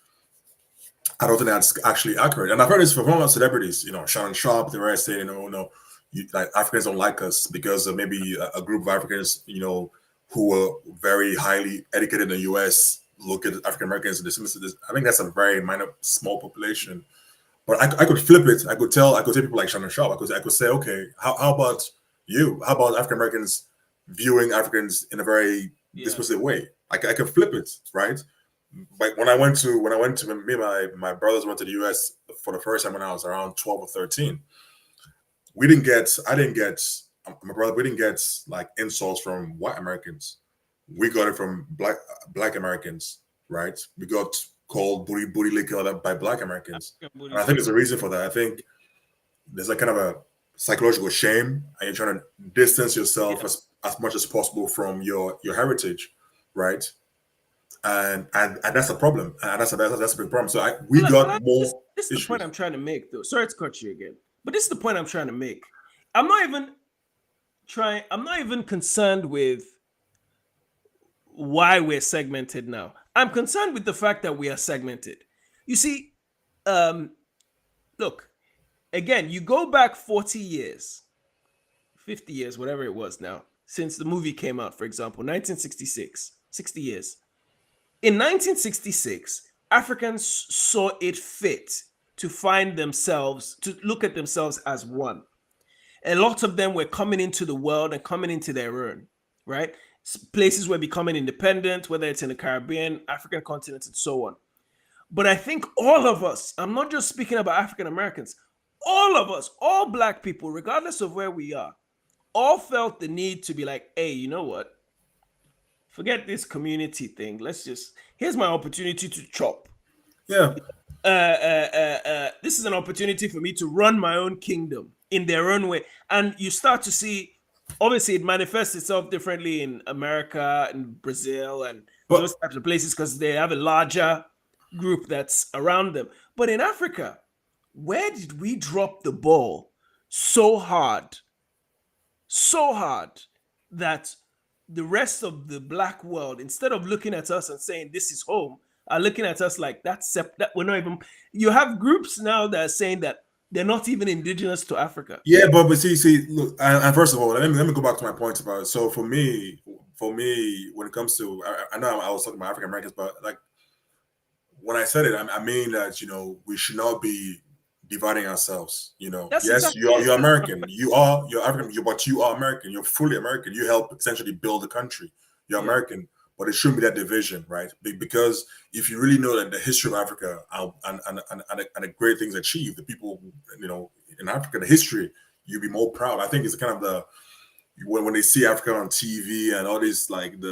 actually accurate. And I've heard this from a lot of celebrities, Shannon Sharp, the rest say, no, like Africans don't like us because of maybe a group of Africans, who were very highly educated in the US, look at African Americans and dismiss this. I think that's a very small population. But I could flip it. I could tell people like Shannon Sharp, I could say, okay, how about you? How about African Americans viewing Africans in a very dismissive way? I could flip it, right? Like when I went to me and my brothers went to the US for the first time when I was around 12 or 13. We didn't get like insults from white Americans. We got it from black Americans, right? We got called booty licker by black Americans. And I think there's a reason for that. I think there's a kind of a psychological shame, and you're trying to distance yourself as much as possible from your heritage, right? And that's a problem, and that's a big problem. So we got more. This is the point I'm trying to make, though. Sorry to cut you again, but this is the point I'm trying to make. I'm not even concerned with why we're segmented now. I'm concerned with the fact that we are segmented. You see, look, again, you go back 40 years, 50 years, whatever it was now, since the movie came out, for example, 1966, 60 years. In 1966, Africans saw it fit to find themselves, to look at themselves as one. A lot of them were coming into the world and coming into their own, right? Places were becoming independent, whether it's in the Caribbean, African continent, and so on. But I think all of us, I'm not just speaking about African Americans, all of us, all Black people, regardless of where we are, all felt the need to be like, hey, you know what? Forget this community thing. Here's my opportunity to chop. Yeah. This is an opportunity for me to run my own kingdom in their own way. And you start to see, obviously, it manifests itself differently in America and Brazil and those types of places because they have a larger group that's around them. But in Africa, where did we drop the ball so hard that the rest of the Black world, instead of looking at us and saying this is home, are looking at us like that we're not even. You have groups now that are saying that they're not even indigenous to Africa. Yeah, but see, look, and first of all, let me go back to my points about it. So for me, when it comes to, I know I was talking about African Americans, but like when I said it, I mean that we should not be dividing ourselves. That's yes, exactly you're American, you're African, but you are American. You're fully American. You help essentially build the country. You're American. But it shouldn't be that division, right? Because if you really know that the history of Africa and the great things achieved, the people, in Africa, the history, you'd be more proud. I think it's kind of when they see Africa on TV and all this, like and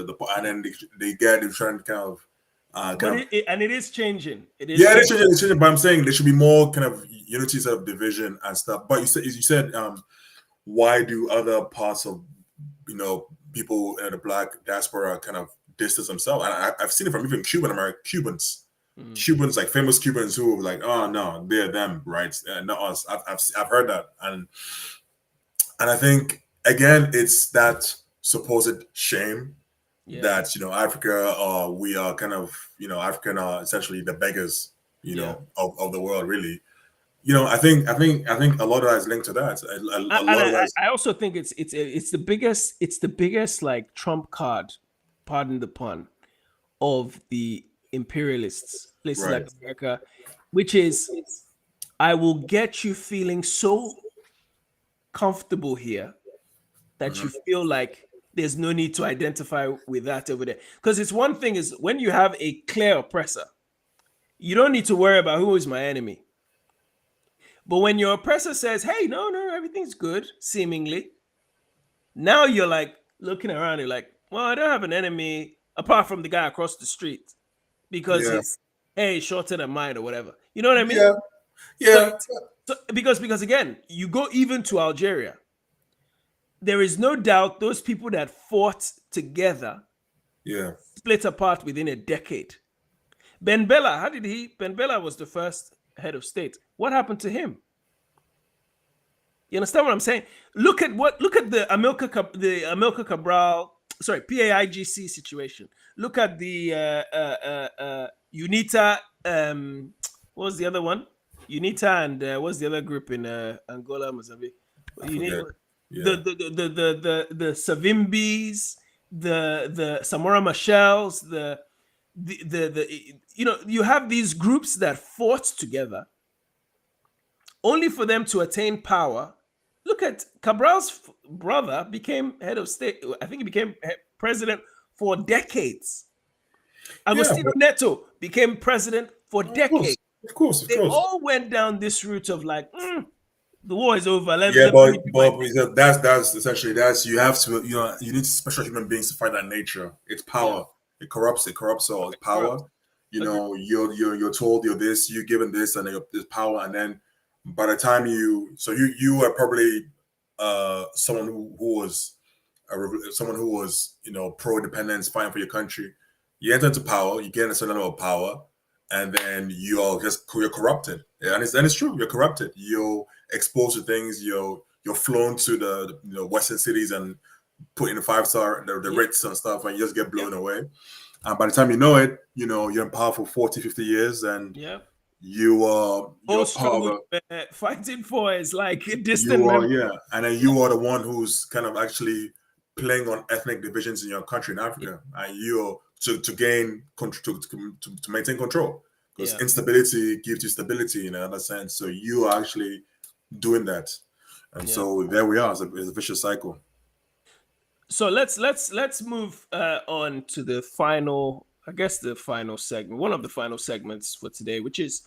then they're trying to kind of. And it is changing. It is changing. But I'm saying there should be more kind of unity instead of division and stuff. But you said, why do other parts of people in the Black diaspora kind of distance themselves? And I've seen it from even Cubans, like famous Cubans who are like, oh no, they're them, right? Not us. I've heard that, and I think again, it's that supposed shame that Africa, we are kind of African are essentially the beggars, of the world, really. I think a lot of that is linked to that. I also think it's the biggest like trump card, pardon the pun, of the imperialists, places like America, which is I will get you feeling so comfortable here that you feel like there's no need to identify with that over there. Because it's one thing is when you have a clear oppressor, you don't need to worry about who is my enemy. But when your oppressor says, hey, no, everything's good, seemingly, now you're like looking around, you're like, well, I don't have an enemy apart from the guy across the street because he's shorter than mine or whatever. You know what I mean? Yeah. So because again, you go even to Algeria, there is no doubt those people that fought together split apart within a decade. Ben Bella, Ben Bella was the first head of state. What happened to him? You understand what I'm saying? Look at the Amilcar Cabral, PAIGC situation. Look at the UNITA. What was the other one? UNITA and what's the other group in Angola, Mozambique? The Savimbis, the Samora Machels, you have these groups that fought together only for them to attain power. Look at Cabral's brother became head of state. I think he became president for decades. Agostinho Neto became president for decades. Of course. They all went down this route of like, the war is over. But that's essentially you have to you need special human beings to fight that nature. It's power. It corrupts all. It's power. You're told you're this, you're given this, and there's power, and then by the time you are probably someone who was pro-independence, fighting for your country. You enter into power, you get a certain level of power, and then you're corrupted. And it's true, you're corrupted. You're exposed to things. You're flown to the Western cities and put in the 5-star, the Ritz and stuff, and you just get blown away. And by the time you know it, you're in power for 40, 50 years, and you are fighting for is like a distant memory. And then you are the one who's kind of actually playing on ethnic divisions in your country in Africa, and you're to gain control, to maintain control, because instability gives you stability in another sense. So you are actually doing that, and so there we are. It's a vicious cycle. So let's move on to the final I guess the final segment, one of the final segments for today, which is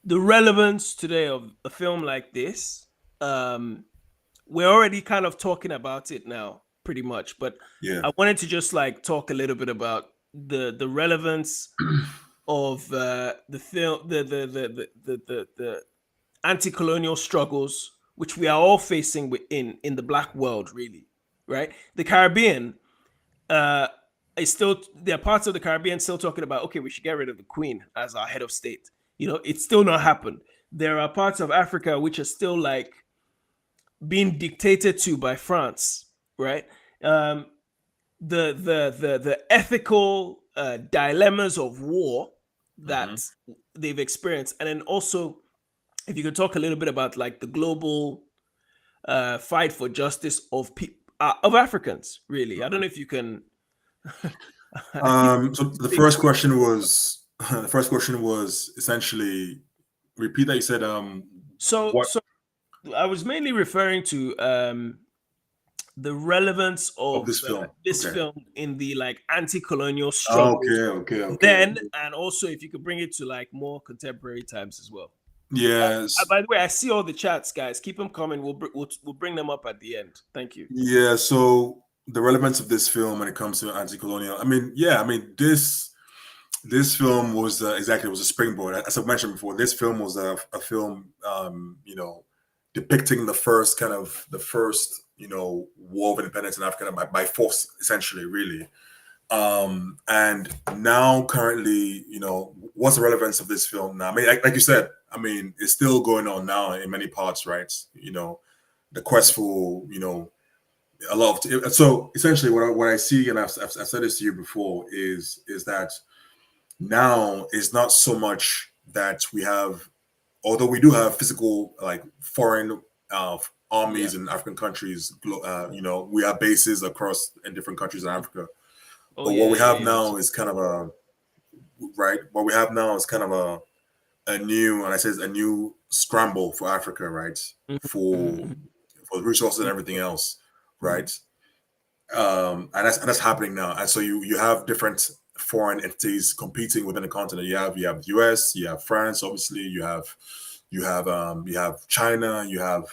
the relevance today of a film like this. We're already kind of talking about it now, pretty much, but Yeah. I wanted to just like talk a little bit about the relevance of the film, the anti-colonial struggles which we are all facing in the black world, really, right? The Caribbean is still, there are parts of the Caribbean still talking about, okay, we should get rid of the Queen as our head of state. You know, it's still not happened. There are parts of Africa which are still like being dictated to by France, right? The ethical dilemmas of war that they've experienced, and then also, if you could talk a little bit about like the global fight for justice of Africans, really. I don't know if you can. So the first question was essentially, repeat that. You said So I was mainly referring to the relevance of this film. Film in the like anti-colonial struggle. Okay. Then, and also if you could bring it to like more contemporary times as well. Yes. By the way, I see all the chats, guys. Keep them coming. We'll bring them up at the end. Thank you. Yeah. So the relevance of this film when it comes to anti-colonial, this film was exactly, it was a springboard. As I mentioned before, this film was a film, depicting the first war of independence in Africa by force, essentially, really. And now, currently, what's the relevance of this film now? I mean, like you said, it's still going on now in many parts, right? The quest for, a lot of. So essentially, what I see, and I've said this to you before, is that now it's not so much that we have, although we do have physical, like foreign armies in African countries, we have bases across in different countries in Africa. But what we have now is kind of a new, and I say a new scramble for Africa, right? For resources and everything else, right? And that's happening now. And so you have different foreign entities competing within the continent. You have US, you have France, obviously, you have China, you have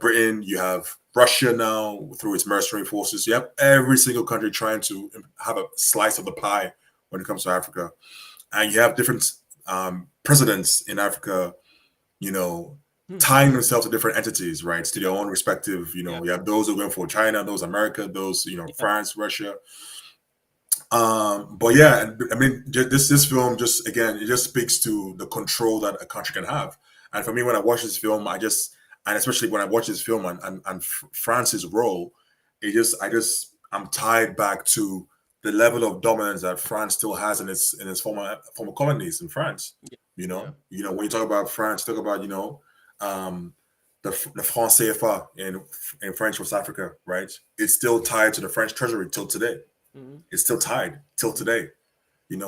Britain, you have Russia now through its mercenary forces. You have every single country trying to have a slice of the pie when it comes to Africa. And you have different presidents in Africa, tying themselves to different entities, right? To their own respective, you have those who are going for China, those America, those, France, Russia. But yeah, this film just, again, it just speaks to the control that a country can have. And for me, when I watch this film, and especially when I watch this film and France's role, I'm tied back to the level of dominance that France still has in its former colonies in France. When you talk about France, talk about the franc CFA in French West Africa, right? It's still tied to the French treasury till today. It's still tied till today. It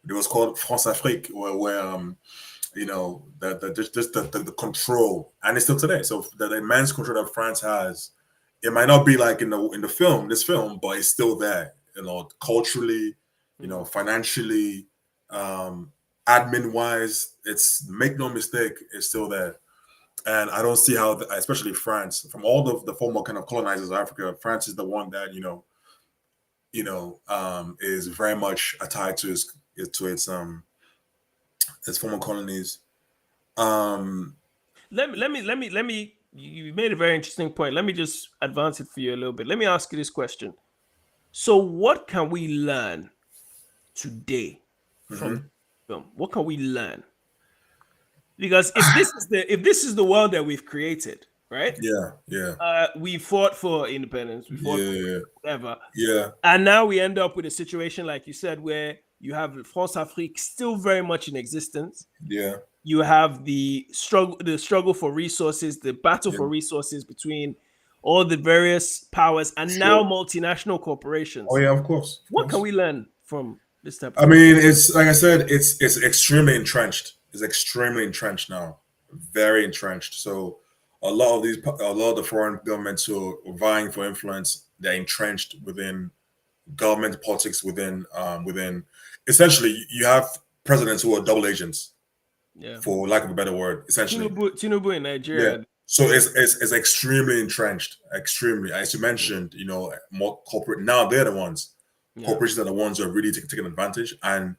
was called France Afrique, where the control, and it's still today. So the immense control that France has, it might not be like in this film, but it's still there. Culturally, financially, admin wise, make no mistake, it's still there. And I don't see how, especially France, from all the former kind of colonizers of Africa, France is the one that is very much tied to its former colonies. Let me. You made a very interesting point. Let me just advance it for you a little bit. Let me ask you this question. So, what can we learn today from film? What can we learn? Because if this is the world that we've created, right? We fought for independence. We fought for whatever. And now we end up with a situation, like you said, where you have France Afrique still very much in existence. You have the struggle for resources, the battle for resources between all the various powers, and now multinational corporations. Oh yeah, of course. What can we learn from this type of it's like I said, it's extremely entrenched. It's extremely entrenched now, very entrenched. So a lot of the foreign governments who are vying for influence, they're entrenched within government politics within. Essentially, you have presidents who are double agents, for lack of a better word. Essentially, Tinubu in Nigeria. Yeah. So it's extremely entrenched, extremely. As you mentioned, more corporate. Now they're the ones. Corporations are the ones who are really taking advantage, and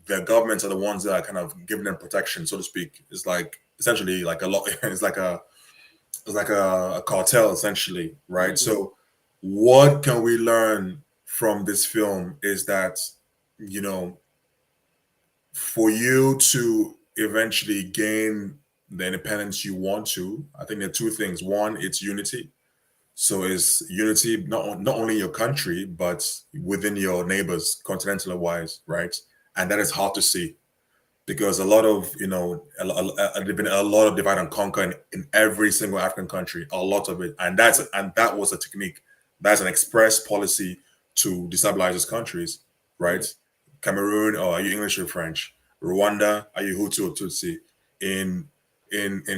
the governments are the ones that are kind of giving them protection, so to speak. It's like essentially like a lot. It's like a cartel, essentially, right? So, what can we learn from this film is that, for you to eventually gain the independence you want to, I think there are two things. One, it's unity. So it's unity not only in your country, but within your neighbors, continental wise, right? And that is hard to see because a lot of, there've been a lot of divide and conquer in every single African country, a lot of it. And that was a technique. That's an express policy to destabilize those countries, right? Cameroon, or are you English or French? Rwanda, are you Hutu or Tutsi? In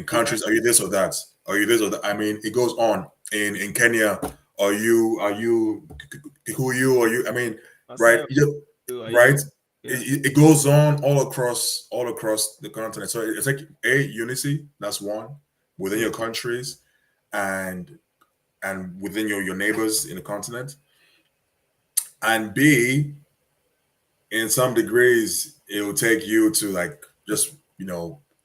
countries, are you this or that? Are you this or that? I mean, it goes on. In Kenya, are you who you? Are you? I mean, right? Right? It goes on all across the continent. So it's like unity. That's one within your countries, and within your neighbors in the continent, and B, in some degrees, it will take you to like just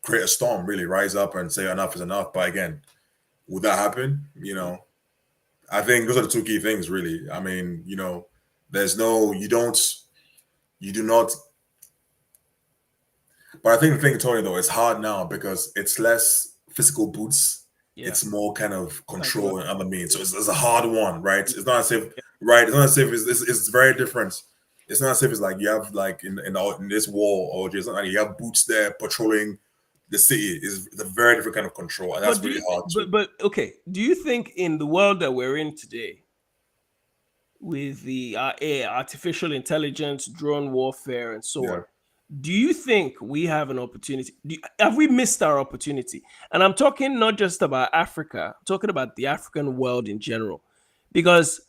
create a storm, really rise up and say enough is enough. But again, would that happen? I think those are the two key things, really. I mean, there's no, you do not. But I think the thing, Tony, though, it's hard now because it's less physical boots. Yeah. It's more kind of control and other means. So it's a hard one, right? It's not as if, right? It's not as if it's very different. It's not as if it's like you have like in this war or just like you have boots there patrolling the city. It's a very different kind of control, and that's really hard. But okay, do you think in the world that we're in today, with the artificial intelligence, drone warfare, and so on, do you think we have an opportunity? Have we missed our opportunity? And I'm talking not just about Africa, I'm talking about the African world in general. Because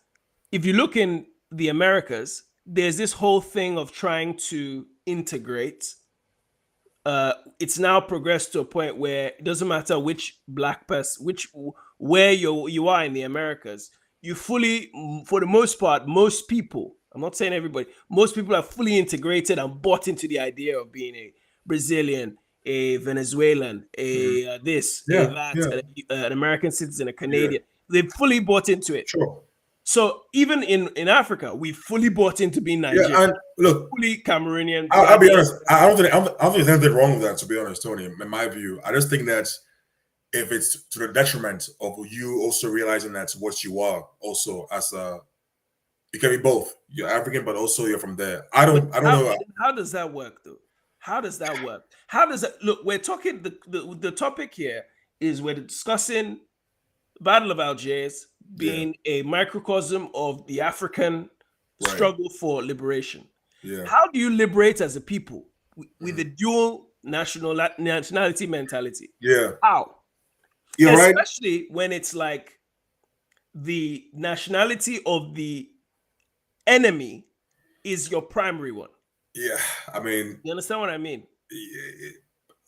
if you look in the Americas, there's this whole thing of trying to integrate. It's now progressed to a point where it doesn't matter which black person, where you are in the Americas, you fully, for the most part, most people, I'm not saying everybody, most people are fully integrated and bought into the idea of being a Brazilian, a Venezuelan, a an American citizen, a Canadian. They've fully bought into it. Sure. So even in Africa, we fully bought into being Nigerian. Yeah, and look, fully Cameroonian. I'll be honest. I don't think there's anything wrong with that. To be honest, Tony, in my view, I just think that if it's to the detriment of you also realizing that's what you are, also you can be both. You're African, but also you're from there. I don't know. How does that work, though? How does that work? How does that look? We're talking the topic here is we're discussing Battle of Algiers being a microcosm of the African struggle for liberation. Yeah. How do you liberate as a people with a dual nationality mentality? Yeah. How? You're right. Especially when it's like the nationality of the enemy is your primary one. Yeah. I mean, you understand what I mean?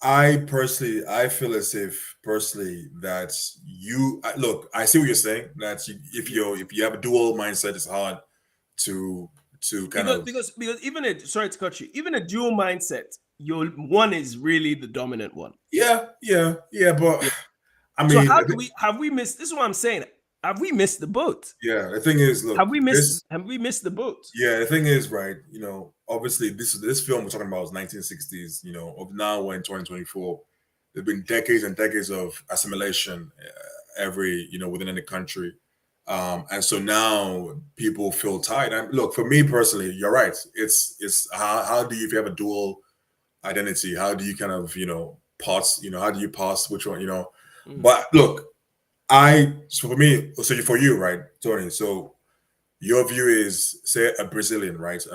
I feel as if that look, I see what you're saying. That if you have a dual mindset, it's hard to because even sorry to cut you, even a dual mindset, your one is really the dominant one. Yeah. But I mean, so have we missed? This is what I'm saying. Have we missed the boat? Yeah, the thing is, look, have we missed the boat? Yeah, the thing is, right, obviously this film we're talking about is 1960s, of now we're in 2024. There've been decades and decades of assimilation within any country. And so now people feel tired. And look, for me personally, you're right. It's how do you, if you have a dual identity, how do you kind of, pass, how do you pass which one, But look, for you, right, Tony, so your view is, say, a Brazilian, right?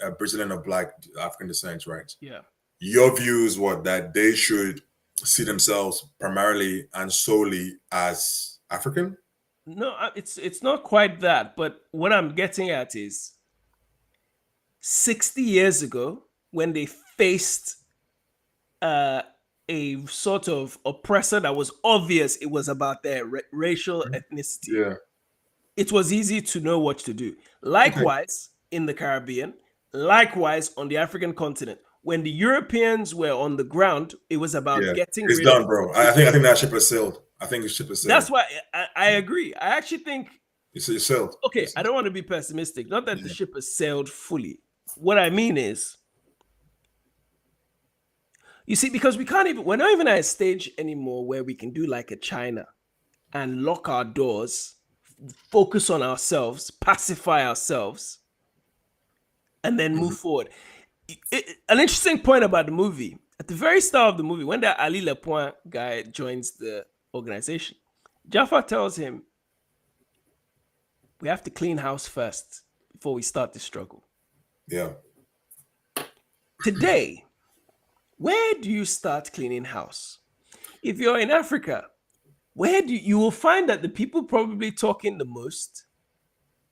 A Brazilian of black African descent, right? Yeah. Your view is that they should see themselves primarily and solely as African? No, it's not quite that. But what I'm getting at is 60 years ago when they faced a sort of oppressor that was obvious it was about their racial ethnicity. Yeah. It was easy to know what to do. Okay. Likewise, in the Caribbean, likewise on the African continent. When the Europeans were on the ground, it was about getting It's rid done, of. bro. I think that ship has sailed. I think the ship has sailed. That's why I agree. I actually think it's sailed. Okay, I don't want to be pessimistic. Not that the ship has sailed fully. What I mean is, you see, because we're not even at a stage anymore where we can do like a China and lock our doors, focus on ourselves, pacify ourselves, and then move forward. An interesting point about the movie, at the very start of the movie, when that Ali Lepoint guy joins the organization, Jaffa tells him, we have to clean house first before we start the struggle. Yeah. Today, where do you start cleaning house? If you're in Africa, you will find that the people probably talking the most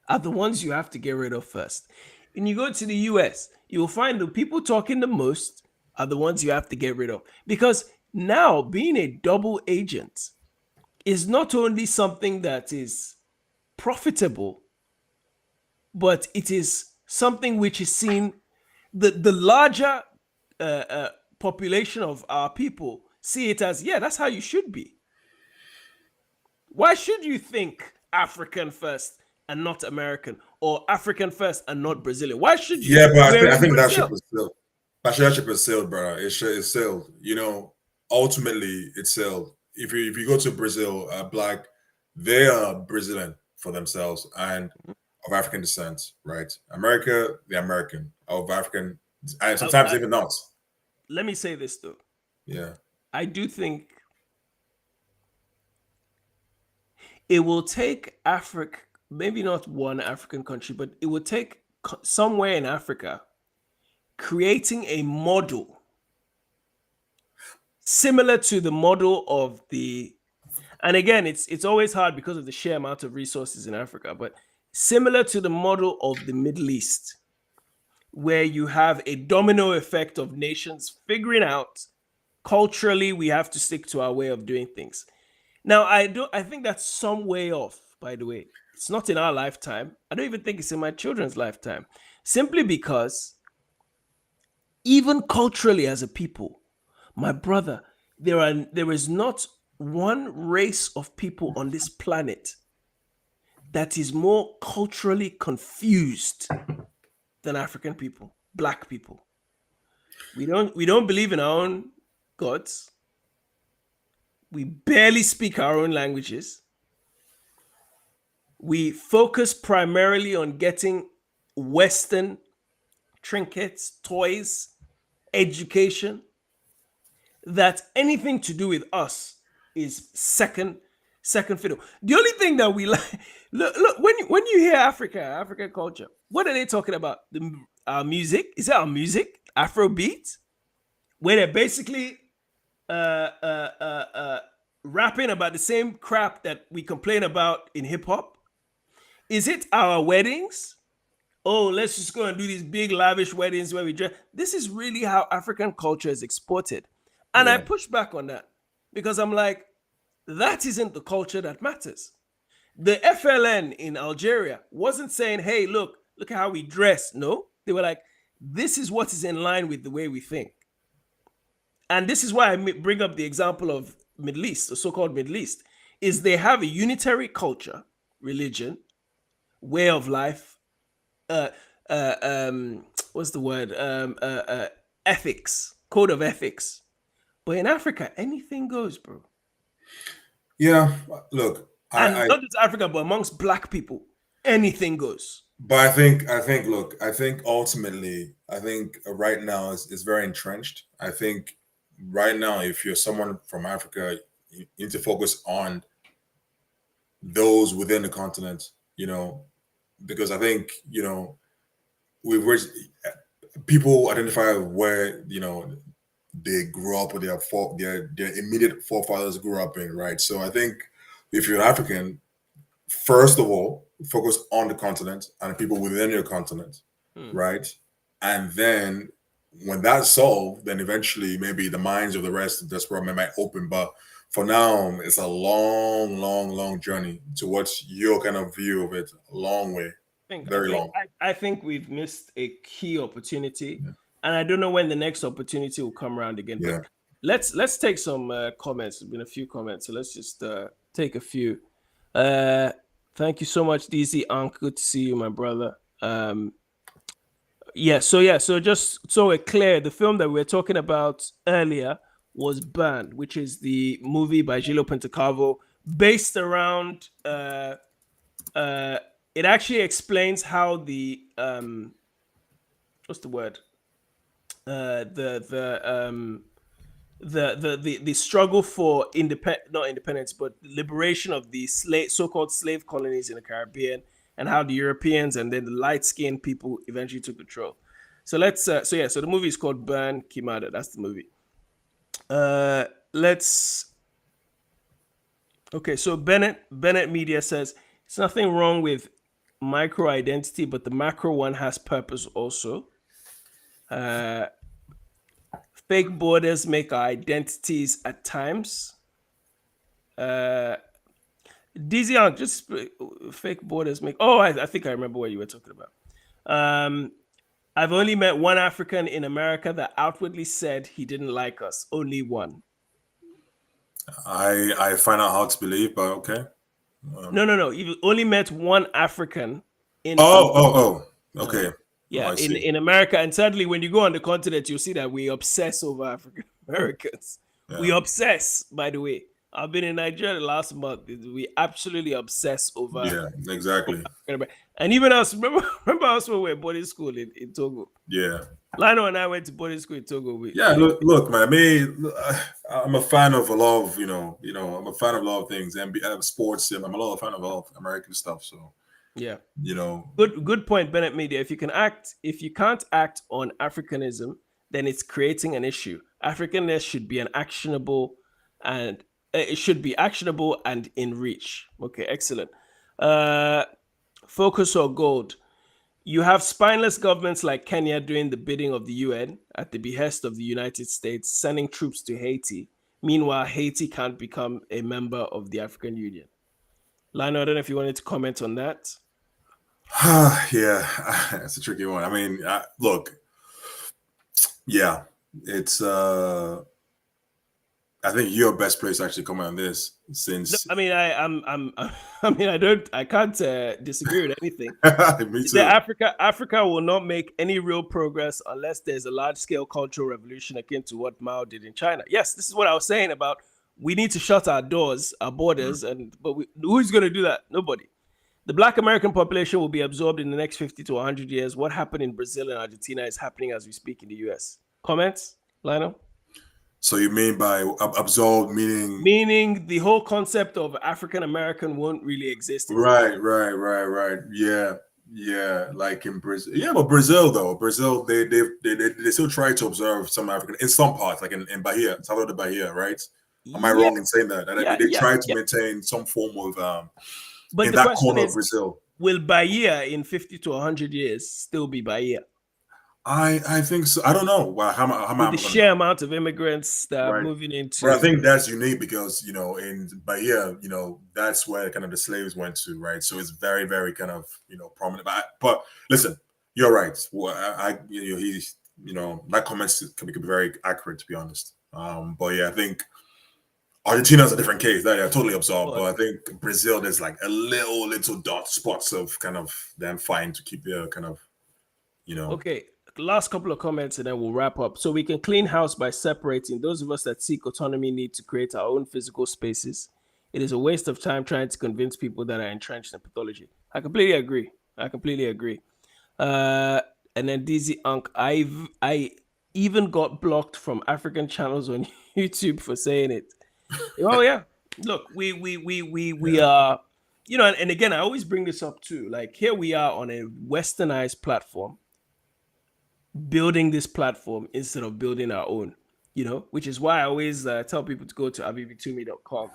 are the ones you have to get rid of first. When you go to the US, you will find the people talking the most are the ones you have to get rid of. Because now being a double agent is not only something that is profitable, but it is something which is seen, the larger population of our people see it as, that's how you should be. Why should you think African first and not American, or African first and not Brazilian? Why should you? Yeah, but I think that ship is sailed. That ship is sailed, brother. It's sailed. You know, ultimately it's sailed. If you go to Brazil, they are Brazilian for themselves and of African descent, right? America, the American of African, and sometimes even not. Let me say this though. Yeah, I do think it will take Africa, maybe not one African country, but it will take somewhere in Africa creating a model similar to the model of and again, it's always hard because of the sheer amount of resources in Africa, but similar to the model of the Middle East, where you have a domino effect of nations figuring out culturally we have to stick to our way of doing things. Now, I think that's some way off, by the way. It's not in our lifetime. I don't even think it's in my children's lifetime. Simply because even culturally as a people, my brother, there is not one race of people on this planet that is more culturally confused than African people, Black people. We don't believe in our own gods. We barely speak our own languages. We focus primarily on getting Western trinkets, toys, education. That anything to do with us is second fiddle. The only thing that we like, look when you hear African culture, what are they talking about? Our music? Is it our music? Afrobeat? Where they're basically rapping about the same crap that we complain about in hip hop? Is it our weddings? Oh, let's just go and do these big lavish weddings where we dress. This is really how African culture is exported. And I push back on that because I'm like, that isn't the culture that matters. The FLN in Algeria wasn't saying, hey, look at how we dress. No, they were like, this is what is in line with the way we think. And this is why I bring up the example of Middle East, the so-called Middle East, is they have a unitary culture, religion, way of life, what's the word? Ethics, code of ethics. But in Africa, anything goes, bro. Yeah, look, not just Africa, but amongst Black people, anything goes. But I think ultimately, right now it's very entrenched. I think right now, if you're someone from Africa, you need to focus on those within the continent, because I think, people identify where, they grew up, or their immediate forefathers grew up in, right? So I think if you're African, first of all, focus on the continent and the people within your continent, right? And then when that's solved, then eventually maybe the minds of the rest of this world might open. But for now, it's a long, long, long journey to what's your kind of view of it. A long way, very long. I think we've missed a key opportunity, and I don't know when the next opportunity will come around again. Yeah. But let's take some comments. There's been a few comments, so let's just take a few. Thank you so much, DC Ank. Good to see you, my brother. So just so we're clear, the film that we were talking about earlier was Burn, which is the movie by Gillo Pontecorvo, based around it actually explains how the what's the word? The struggle for not independence, but liberation of the so-called slave colonies in the Caribbean, and how the Europeans and then the light-skinned people eventually took control. So let's so the movie is called Burn Kimada. That's the movie. So Bennett Media says it's nothing wrong with micro identity, but the macro one has purpose also. Fake borders make our identities at times. DZ, just fake borders make. Oh, I think I remember what you were talking about. I've only met one African in America that outwardly said he didn't like us. Only one. I find out how to believe, but okay. No. You've only met one African in. Okay. Yeah, in America, and sadly, when you go on the continent, you'll see that we obsess over African Americans. Yeah. We obsess, by the way. I've been in Nigeria last month. We absolutely obsess over. Yeah, exactly. And even us, remember us when we were at boarding school in Togo. Yeah. Lionel and I went to boarding school in Togo. Look, man. I'm a fan of a lot of I'm a fan of a lot of things, and sports. I'm a lot of fan of a lot of American stuff. So. Yeah. Good point, Bennett Media. If you can't act on Africanism, then it's creating an issue. Africanness should be actionable and in reach. Okay, excellent. Focus or gold. You have spineless governments like Kenya doing the bidding of the UN at the behest of the United States, sending troops to Haiti. Meanwhile, Haiti can't become a member of the African Union. Lionel, I don't know if you wanted to comment on that. Yeah, it's a tricky one. I mean, look, yeah, it's. I think you're best place to actually comment on this, since. I mean, I can't disagree with anything. Me too. Africa will not make any real progress unless there's a large-scale cultural revolution akin to what Mao did in China. Yes, this is what I was saying about. We need to shut our borders, but who's going to do that? Nobody. The Black American population will be absorbed in the next 50 to 100 years. What happened in Brazil and Argentina is happening as we speak in the US. Comments, Lionel? So you mean by absorbed meaning? Meaning the whole concept of African American won't really exist. Right. Yeah. Like in Brazil. Yeah, but Brazil, they still try to observe some African in some parts, like in Bahia, Salvador de Bahia, right? Am I wrong in saying that? They try to maintain some form of but in the that corner is, of Brazil. Will Bahia in 50 to 100 years still be Bahia? I think so. I don't know. How the sheer amount of immigrants that are moving into. But I think that's unique because in Bahia, that's where kind of the slaves went to, right? So it's very, very kind of prominent. But listen, you're right. Well, he's that comment can be very accurate, to be honest. But yeah, I think Argentina's a different case. They're totally absorbed. But I think Brazil, there's like a little dot spots of kind of them fighting to keep their kind of Okay. Last couple of comments and then we'll wrap up. So we can clean house by separating. Those of us that seek autonomy need to create our own physical spaces. It is a waste of time trying to convince people that are entrenched in pathology. I completely agree. And then DZ Unk, I even got blocked from African channels on YouTube for saying it. Oh yeah. Look, we are, and again, I always bring this up too. Like here we are on a westernized platform, building this platform instead of building our own, which is why I always tell people to go to abibitumi.com.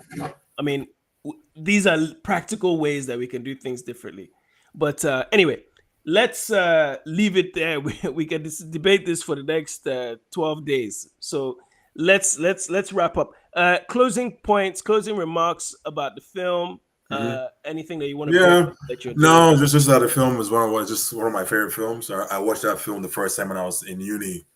I mean, these are practical ways that we can do things differently. But anyway, let's leave it there. We can debate this for the next 12 days. So let's wrap up. Closing points, closing remarks about the film. Anything that you want to Yeah, that you're doing? no, just that the film was just one of my favorite films. I watched that film the first time when I was in uni,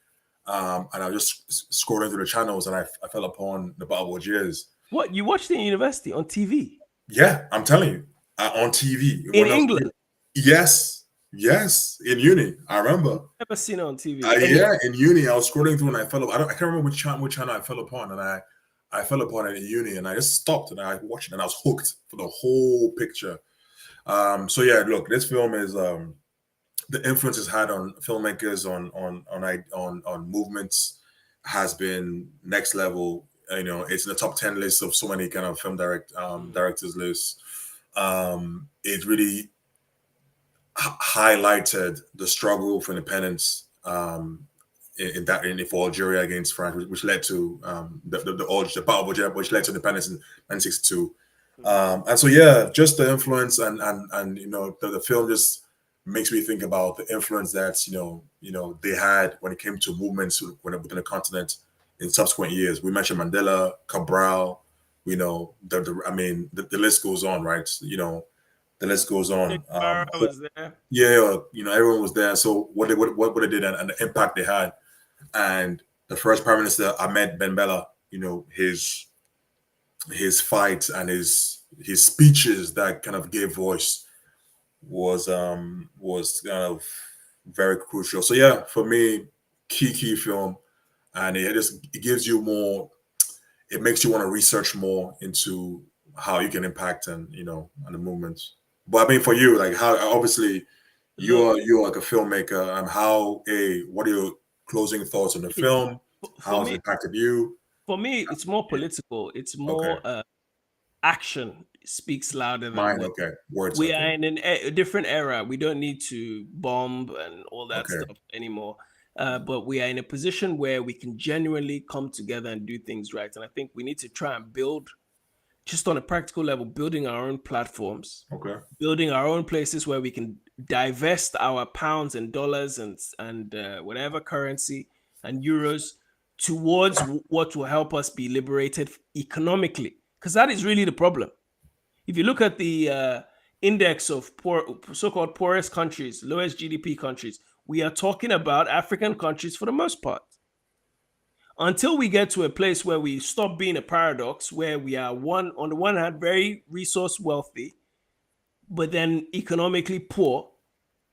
and I was just scrolling through the channels, and I fell upon the Battle of Algiers. What, you watched it in university on TV? Yeah, I'm telling you, on TV In England. Yes, in uni. I remember. Never seen it on TV. Yeah, in uni, I was scrolling through and I fell. I can't remember which channel I fell upon, and I fell upon it in uni, and I just stopped and I watched it, and I was hooked for the whole picture. So yeah, look, this film is the influence it's had on filmmakers, on movements, has been next level. You know, it's in the top 10 list of so many kind of film directors lists. It really highlighted the struggle for independence for Algeria against France, which led to the Battle of Algeria, which led to independence in 1962. And so yeah, just the influence and you know the film just makes me think about the influence that you know they had when it came to movements within the continent in subsequent years. We mentioned Mandela, Cabral, you know, the list goes on, right? You know, the list goes on. Was there. Yeah, you know, everyone was there. So what they did and the impact they had, and the first Prime Minister Ahmed Ben Bella, you know, his fight and his speeches that kind of gave voice was kind of very crucial. So yeah, for me, key film, and it gives you more. It makes you want to research more into how you can impact and the movements. But I mean, for you, like how obviously you're like a filmmaker, and what are your closing thoughts on the film? How has it impacted you? For me, it's more political. It's more action speaks louder than mine. words. Okay, words. We are in a different era. We don't need to bomb and all that stuff anymore. But we are in a position where we can genuinely come together and do things right. And I think we need to try and build, just on a practical level, building our own platforms, building our own places where we can divest our pounds and dollars and whatever currency and euros towards what will help us be liberated economically. Because that is really the problem. If you look at the index of so-called poorest countries, lowest GDP countries, we are talking about African countries for the most part. Until we get to a place where we stop being a paradox, where we are on the one hand very resource wealthy, but then economically poor,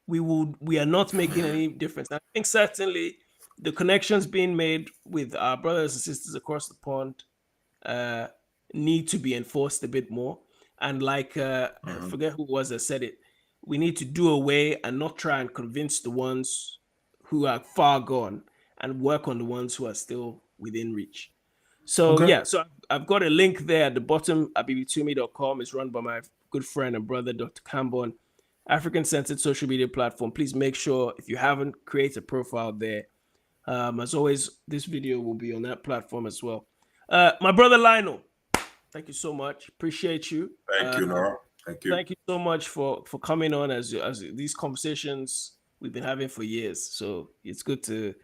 we are not making any difference. I think certainly the connections being made with our brothers and sisters across the pond need to be enforced a bit more. And like I forget who it was that said it, we need to do away and not try and convince the ones who are far gone and work on the ones who are still within reach. So yeah, so I've got a link there at the bottom. abibitumi.com. It's run by my good friend and brother, Dr. Cambon, African-centered social media platform. Please make sure, if you haven't, create a profile there. As always, this video will be on that platform as well. My brother Lionel, thank you so much. Appreciate you. Thank you, Nora. Thank you. Thank you so much for coming on as these conversations we've been having for years. So it's good to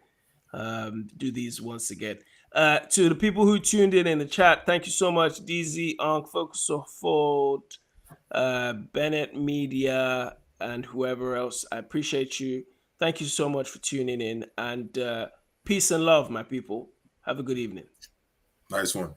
do these once again. To the people who tuned in the chat, thank you so much. DZ, Ankh, Focus of Fold, Bennett Media, and whoever else. I appreciate you. Thank you so much for tuning in. And peace and love, my people. Have a good evening. Nice one.